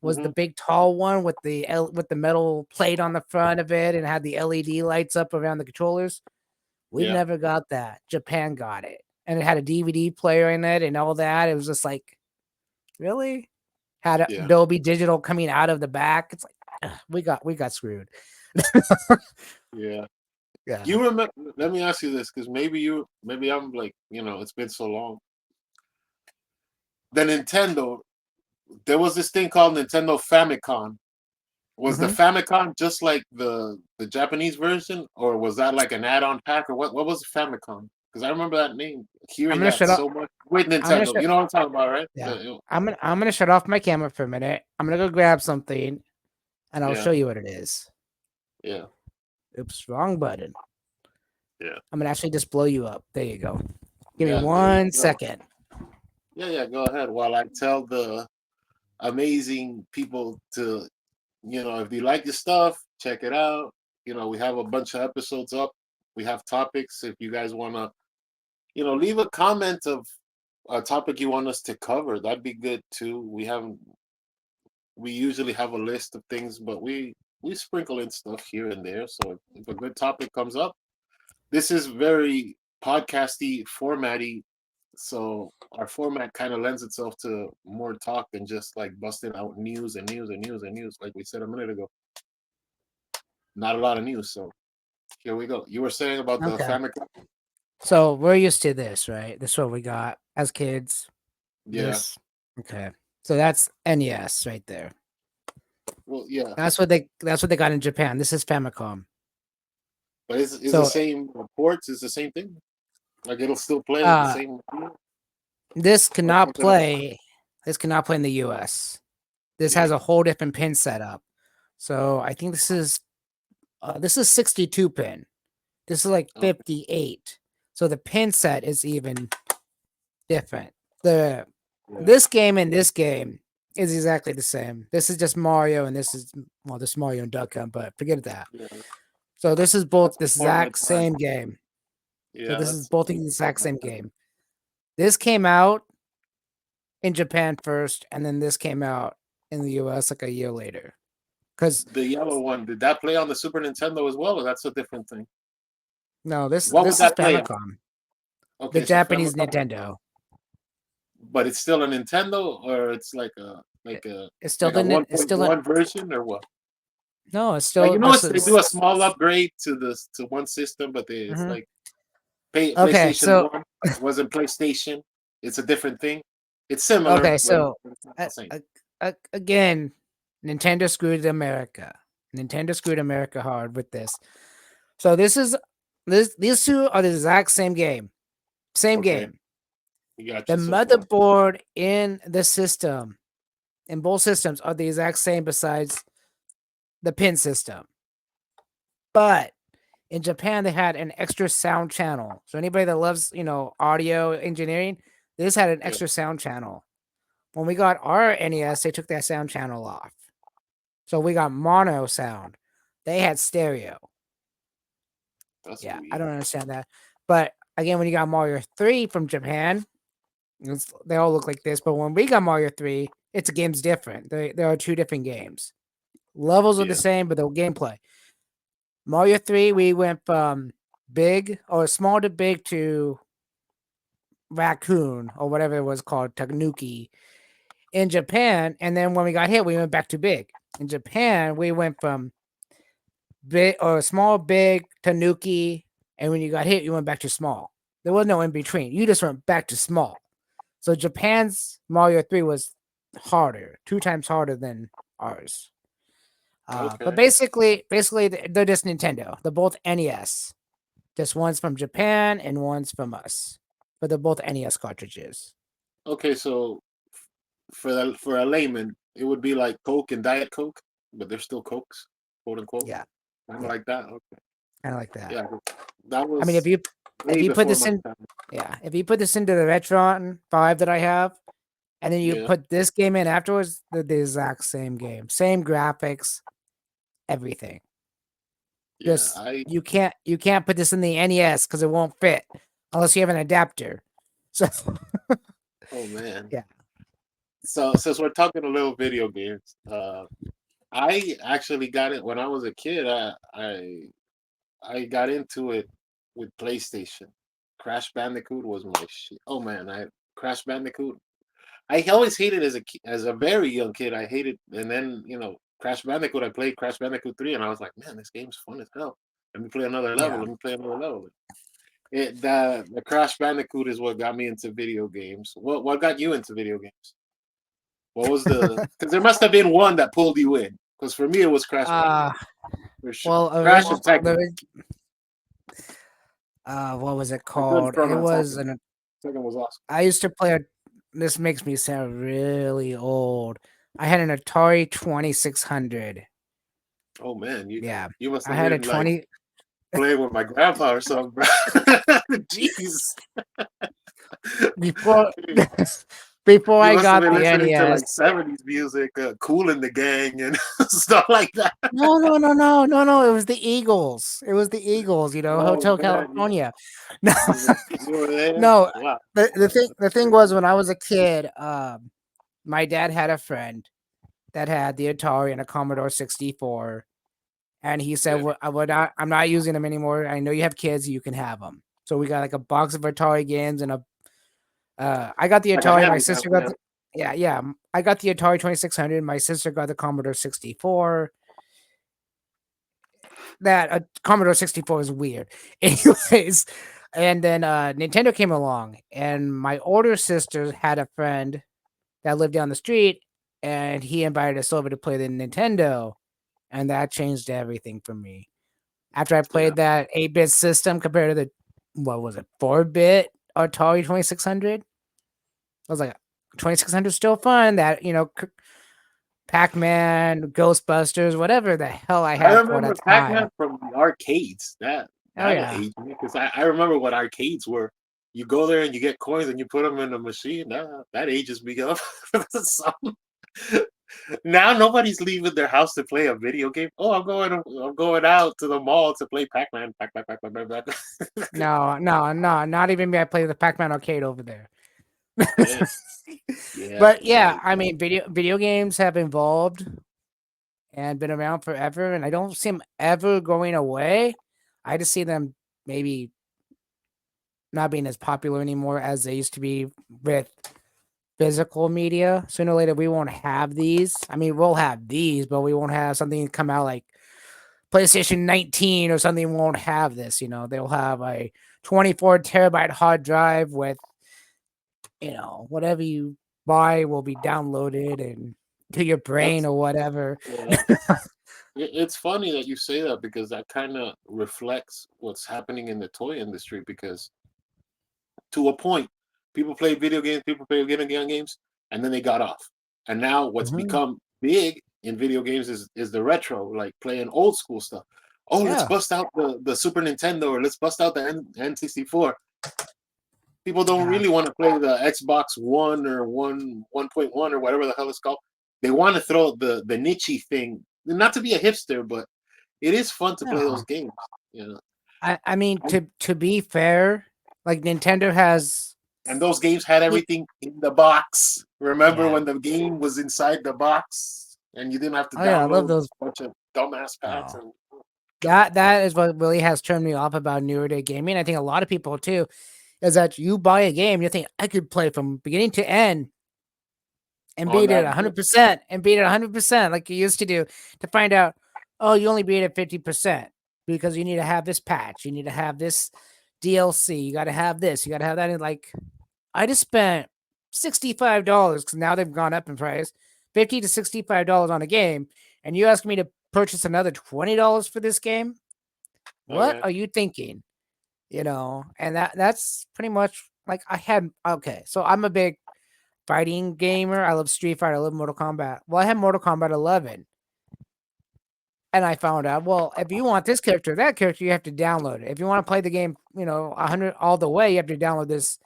was the Hmm. big tall one with with the metal plate on the front of it and had the LED lights up around the controllers. We Yeah, never got that. Japan got it. And it had a DVD player in it and all that. It was just like, really? Had a yeah. Dolby Digital coming out of the back. It's like ugh, we got screwed. Yeah. Yeah. You remember? Let me ask you this, because maybe I'm like, it's been so long. The Nintendo, there was this thing called Nintendo Famicom. Was the Hmm. Famicom just like the Japanese version, or was that like an add-on pack, or what? What was the Famicom? Because I remember that name, I'm hearing gonna that shut up. so much with I'm gonna Nintendo. shut. You know what I'm talking about, right? Yeah. I'm gonna shut off my camera for a minute. I'm gonna go grab something, and I'll Yeah, show you what it is. yeah, Oops, wrong button. yeah, I'm gonna actually just blow you up. There you go. Give me yeah. There you one go. second. Yeah, yeah. Go ahead. While I tell the amazing people to, if you like your stuff, check it out. We have a bunch of episodes up. We have topics. If you guys want to, leave a comment of a topic you want us to cover, that'd be good too. We usually have a list of things, but we sprinkle in stuff here and there. So if a good topic comes up, this is very podcasty formatty. So our format kind of lends itself to more talk than just like busting out news and news and news and news, like we said a minute ago. Not a lot of news. So here we go. You were saying about the Okay. Famicom? So we're used to this, right? This is what we got as kids. Yeah. This. Okay. So that's NES right there. Well, yeah. That's what they got in Japan. This is Famicom. But is the So same ports? Is the same thing? Like it'll still play the uh same this or cannot something else? play in the US. This has Yeah. a whole different pin setup. So I think this is 62 pin. This is like Okay. 58. So the pin set is even different. The Yeah. This game and this game is exactly the same. This is just Mario, and this is Mario and Duck Hunt, but forget that. Yeah. So this is both That's the before my exact time. same game. So Yeah, this is that's both the before exact my same time. game. This came out in Japan first, and then this came out in the US like a year later. Because The yellow one, did that play on the Super Nintendo as well, or that's a different thing? no, this What would this is that play on? Famicom, the Okay, so Japanese Famicom, Nintendo. but it's still a Nintendo, or it's It, like a it's still like a it's still a 1.1 version, or what? no, it's Like still this they do is a small upgrade to one system, but it's mhm. like Okay. PlayStation So One wasn't PlayStation. It's a different thing. It's similar, okay, but so it's not uh, the same. again, Nintendo screwed America. Nintendo screwed America hard with this. So these two are the exact same game. Same Okay, game. we got The you so far. motherboard in both systems are the exact same besides the pin system. But in Japan they had an extra sound channel. So anybody that loves, audio engineering, this had an Yeah, extra sound channel. When we got our NES, they took that sound channel off. So we got mono sound. They had stereo. that's Yeah, I weird. don't understand that. But again, when you got Mario 3 from Japan, they all look like this. But when we got Mario 3, it's a game's different. There are two different games. Levels are the Yeah, same, but the gameplay. Mario 3, we went from big or small to big to raccoon or whatever it was called, tanuki in Japan. And then when we got hit, we went back to big. In Japan, we went from big or small, big, tanuki, and when you got hit, you went back to small. There was no in between. You just went back to small. So Japan's Mario 3 was harder, two times harder than ours. But okay. basically, they're just Nintendo. They're both NES. Just one's from Japan and one's from us. But they're both NES cartridges. Okay, so for a layman, it would be like Coke and Diet Coke, but they're still Cokes, quote unquote. Yeah, Kind of yeah, like that. Okay. kind of like that. Yeah, that I mean, was if way you put before this my in, time. yeah, if you put this into the Retron 5 that I have, and then you Yeah, put this game in afterwards, they're the exact same game, same graphics, everything. yeah. Just you can't put this in the NES because it won't fit unless you have an adapter. So Oh man. yeah, So since we're talking a little video games, I actually got it when I was a kid. I got into it with PlayStation. Crash Bandicoot was my shit. Oh man, I Crash Bandicoot. I always hated as a very young kid. I hated, and then Crash Bandicoot. I played Crash Bandicoot 3, and I was like, man, this game's fun as hell. Let me play another level. yeah. Let me play another level. The Crash Bandicoot is what got me into video games. What got you into video games? What was the? Because there must have been one that pulled you in. Because for me, it was Crash Uh Bandicoot for sure. well, Crash and Tekken. what was it A good called? front It on was second. an. Second was awesome. I used to play a. This makes me sound really old. I had an Atari 2600. Oh man, Yeah, you must I have had a been like 20 playing with my grandpa or something, bro. Jeez. before before You I must have got been the listening to NES. like 70s music, Cool in the Gang and stuff like that. No, no, no, no, no, no. It was the Eagles. It was the Eagles. Oh Hotel man, California. No, you were there? no. Wow. The thing was when I was a kid, my dad had a friend that had the Atari and a Commodore 64, and he said, Yeah. I'm not using them anymore. I know you have kids, you can have them." So we got like a box of Atari games and a. I got the Like a Atari. My handicap, sister got yeah. the. Yeah, yeah. I got the Atari 2600. My sister got the Commodore 64. That Commodore 64 is weird. Anyways, and then Nintendo came along, and my older sister had a friend that lived down the street, and he invited us over to play the Nintendo, and that changed everything for me. After I Yeah. played that 8-bit system compared to the what was it, 4-bit Atari 2600, I was like, 2600 is still fun. That Pac-Man, Ghostbusters, whatever the hell I I had for remember that Pac-Man time. from the arcades. That Oh that'll yeah. age me because I remember what arcades were. You go there and you get coins and you put them in the machine. That ages me up. Some- now nobody's leaving their house to play a video game. Oh, I'm going out to the mall to play Pac-Man. Pac-Man. No, no, no, not even me. I play the Pac-Man arcade over there. Yeah, yeah, But yeah, I mean, video games have evolved and been around forever, and I don't see them ever going away. I just see them maybe not being as popular anymore as they used to be with physical media. Sooner or later, we won't have these. I mean, we'll have these, but we won't have something come out like PlayStation 19 or something. Won't have this. They'll have a 24 terabyte hard drive with whatever you buy will be downloaded and to your brain that's or whatever. yeah. It's funny that you say that because that kind of reflects what's happening in the toy industry. Because to a point, people play video games, people play video games, and then they got off. And now what's Mhm. become big in video games is the retro, like playing old school stuff. Oh, let's Yeah. bust out the Super Nintendo or let's bust out the N64. People don't Yeah. really want to play the Xbox One or 1.1 or whatever the hell it's called. They want to throw the nichey thing, not to be a hipster, but it is fun to play those No. games. You know, I mean, and, to be fair, like Nintendo has. and those games had it- everything in the box. Remember Yeah. when the game was inside the box and you didn't have to Oh yeah, I love download those. a bunch of dumbass packs Oh, and that is what really has turned me off about newer day gaming. I think a lot of people too is that you buy a game, you think I could play from beginning to end and on beat it that. 100% and beat it 100% like you used to do, to find out, oh, you only beat it 50% because you need to have this patch, you need to have this DLC, you got to have this, you got to have that. And like, I just spent $65 because now they've gone up in price, $50 to $65 on a game, and you ask me to purchase another $20 for this game. Oh What yeah. are you thinking? And that's pretty much like I had. Okay, so I'm a big fighting gamer. I love Street Fighter. I love Mortal Kombat. Well, I have Mortal Kombat 11, and I found out, well, if you want this character, that character, you have to download it. If you want to play the game, 100 all the way, you have to download this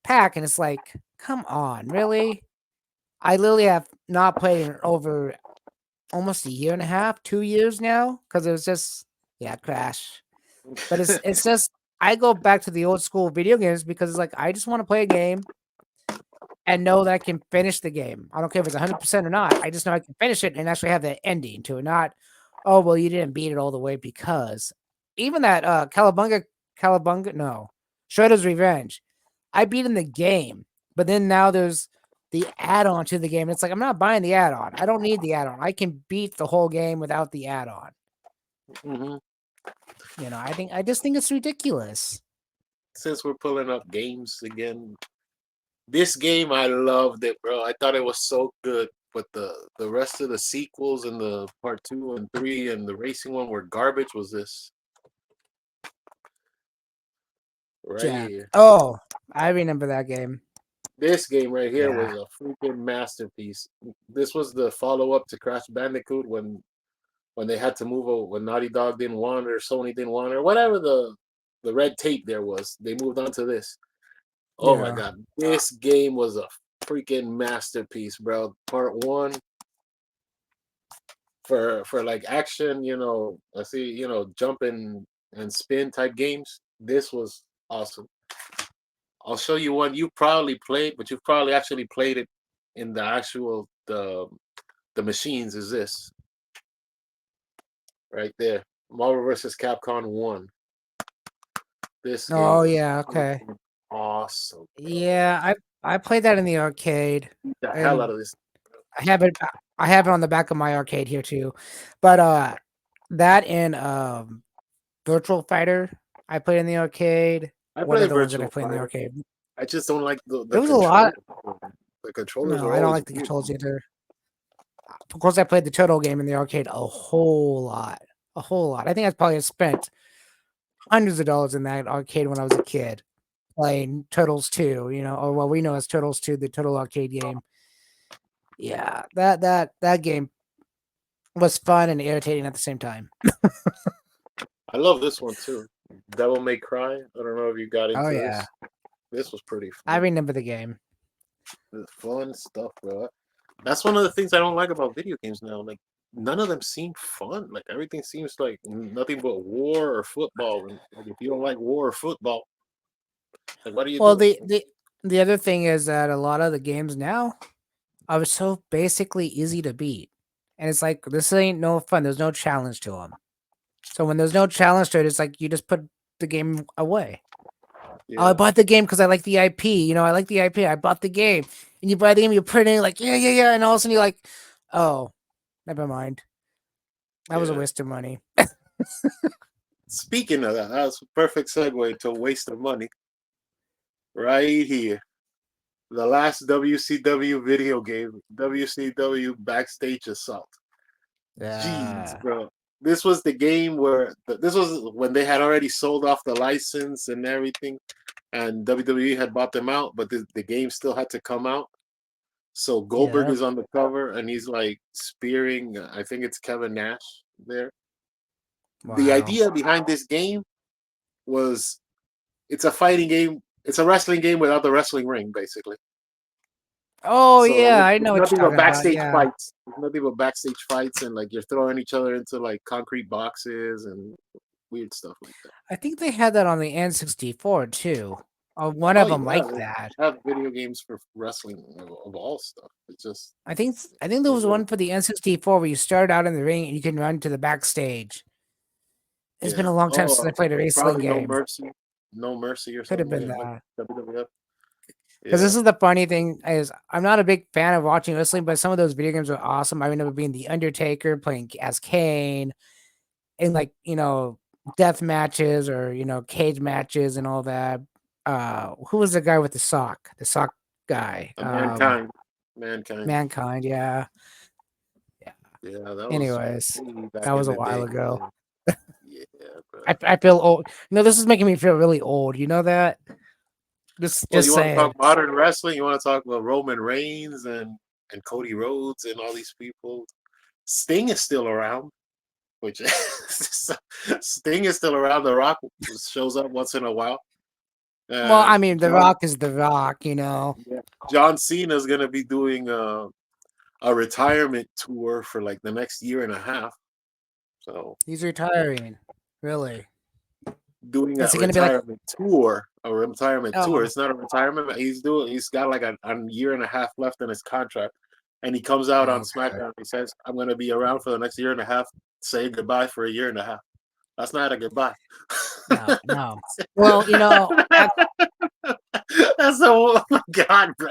pack. And it's like, come on, really? I literally have not played in over almost a year and a half, 2 years now, because it was just, yeah, crash. But it's just, I go back to the old school video games because it's like I just want to play a game and know that I can finish the game. I don't care if it's 100% or not. I just know I can finish it and actually have the ending to it. Not, oh, well, you didn't beat it all the way because even that Calabunga, no, Shredder's Revenge, I beat in the game, but then now there's the add-on to the game. It's like I'm not buying the add-on. I don't need the add-on. I can beat the whole game without the add-on. Hmm. I just think it's ridiculous. Since we're pulling up games again, this game I loved it, bro. I thought it was so good, but the rest of the sequels and the part 2 and 3 and the racing one were garbage. Was this right Jack. here. Oh, I remember that game. This game right here Yeah. was a freaking masterpiece. This was the follow up to Crash Bandicoot when they had to move over, when Naughty Dog didn't want it or Sony didn't want it or whatever the red tape there was. They moved on to this. Oh my Yeah. god, this game was a freaking masterpiece, bro. Part one for like action, I see, jump and spin type games. This was awesome. I'll show you one you probably played, but you've probably actually played it in the actual the machines. Is this right there? Marvel vs. Capcom 1. This game Oh was yeah. Okay. freaking awesome, bro. Yeah, I played that in the arcade, Beat the hell out and of this. I have it. I have it on the back of my arcade here too. But that and Virtual Fighter, I played in the arcade. I What are played the ones that I Virtual played in the Fighter. arcade? I just don't like There the was a lot. controller. The controllers No, are I don't always like the weird. controls either. Of course, I played the Turtle game in the arcade a whole lot. A whole lot. I think I probably spent hundreds of dollars in that arcade when I was a kid playing Turtles 2, or what we know as Turtles 2, the Turtle arcade game. Yeah, that game was fun and irritating at the same time. I love this one too. Devil May Cry. I don't know if you got Oh into yeah, this. This was pretty I fun. remember the game. It's fun stuff, bro. That's one of the things I don't like about video games now. Like none of them seem fun. Like everything seems like nothing but war or football. And like, if you don't like war or football, like what are you Well, doing? the other thing is that a lot of the games now are so basically easy to beat, and it's like this ain't no fun. There's no challenge to them. So when there's no challenge to it, it's like you just put the game away. Oh, I Yeah, bought the game because I like the IP. I like the IP. I bought the game, and you buy the game, you put it in, like yeah, yeah, yeah, and all of a sudden you're like, oh, never mind. That was a yeah. waste of money. Speaking of that, that's a perfect segue to waste of money right here. The last WCW video game, WCW Backstage Assault. Jeez, Yeah, bro. This was the game where this was when they had already sold off the license and everything, and WWE had bought them out, but the game still had to come out. So Goldberg yeah. is on the cover and he's like spearing, I think it's Kevin Nash there. The Wow. idea behind this game was it's a fighting game, it's a wrestling game without the wrestling ring, basically. Oh So yeah, I it's know what nothing you're but talking about. backstage Yeah, fights. It's nothing but backstage fights, and like you're throwing each other into like concrete boxes and weird stuff like that. I think they had that on the N64 too. One Oh of them yeah, like they that. have video games for wrestling of all stuff. It's just I think there they was really, one for the N64 where you start out in the ring and you can run to the backstage. It's been yeah. a long time since I Oh, played a wrestling probably No game. Mercy, No Mercy or Could have something like been that. Like that. WWF. Because Yeah, this is the funny thing is I'm not a big fan of watching wrestling, but some of those video games are awesome. I remember being the Undertaker playing as Kane in like death matches or cage matches and all that. Who was the guy with the sock? The sock guy. Mankind, Mankind. Mankind. Yeah. Yeah. Yeah, that was Anyways, way that back in was a the while day, ago. man. Yeah, bro. I feel old. This is making me feel really old. You know that? Well, Just you want to talk saying. modern wrestling? You want to talk about Roman Reigns and Cody Rhodes and all these people? Sting is still around, which Sting is still around. The Rock shows up once in a while, Well, I and mean, The Rock is The Rock. Yeah, John Cena is going to be doing a retirement tour for like the next year and a half. So He's retiring. Really? doing Is that he going to be like, retirement tour, a retirement tour. oh, It's not a retirement. He's got like a year and a half left in his contract, and he comes out on okay. SmackDown. He says, "I'm going to be around for the next year and a half. Say goodbye for a year and a half." That's not a goodbye. No, no. Well, That's a oh my god, bro.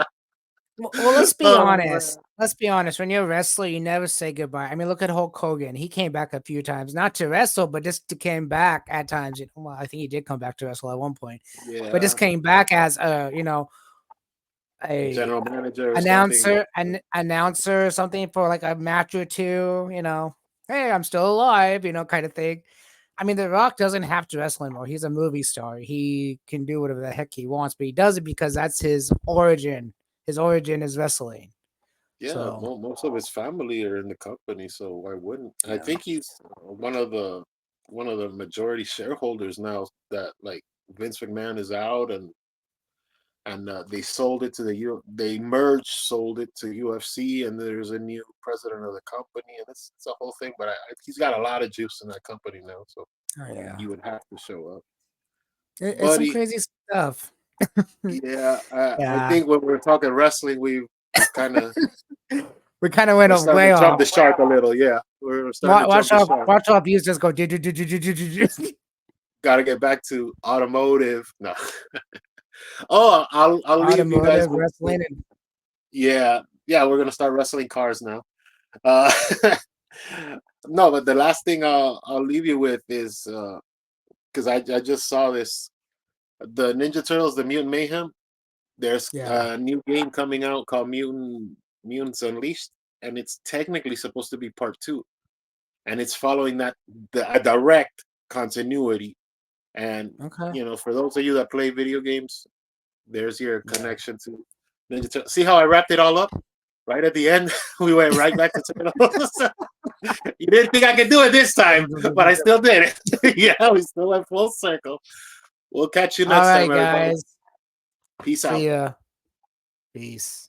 well, let's be Oh man. honest. Let's be honest. When you're a wrestler, you never say goodbye. I mean, look at Hulk Hogan. He came back a few times, not to wrestle, but just to came back at times. Well, I think he did come back to wrestle at one point, but Yeah, just came back as a general manager or something. announcer or something for like a match or two. Hey, I'm still alive. Kind of thing. I mean, The Rock doesn't have to wrestle anymore. He's a movie star. He can do whatever the heck he wants, but he does it because that's his origin. His origin is wrestling. Yeah, So most of his family are in the company, so why wouldn't? I yeah, think he's one of the majority shareholders now. That like Vince McMahon is out, and they sold it to they merged, sold it to UFC, and there's a new president of the company, and it's a whole thing. But he's got a lot of juice in that company now, so oh yeah, he would have to show up, it's some buddy. crazy stuff. Yeah, I Yeah, think when we're talking wrestling, we've kind of we kind of went we're starting way to jump off. the shark a little. Yeah, we're starting to jump the shark. Watch our views just go. Got to get back to automotive. No. Oh, I'll leave you guys Automotive with wrestling and yeah, we're gonna start wrestling cars now. Uh, no, but the last thing I'll leave you with is because I just saw this, the Ninja Turtles, the Mutant Mayhem. There's yeah. a new game coming out called Mutants Unleashed, and it's technically supposed to be part two, and it's following a direct continuity. And Okay. for those of you that play video games, there's your Yeah. connection to Ninja Turtles. See how I wrapped it all up? Right at the end, we went right back to Turtles. You didn't think I could do it this time, but I still did it. Yeah, we still went full circle. We'll catch you All next right, time, everybody. guys. Peace out. See ya. Peace.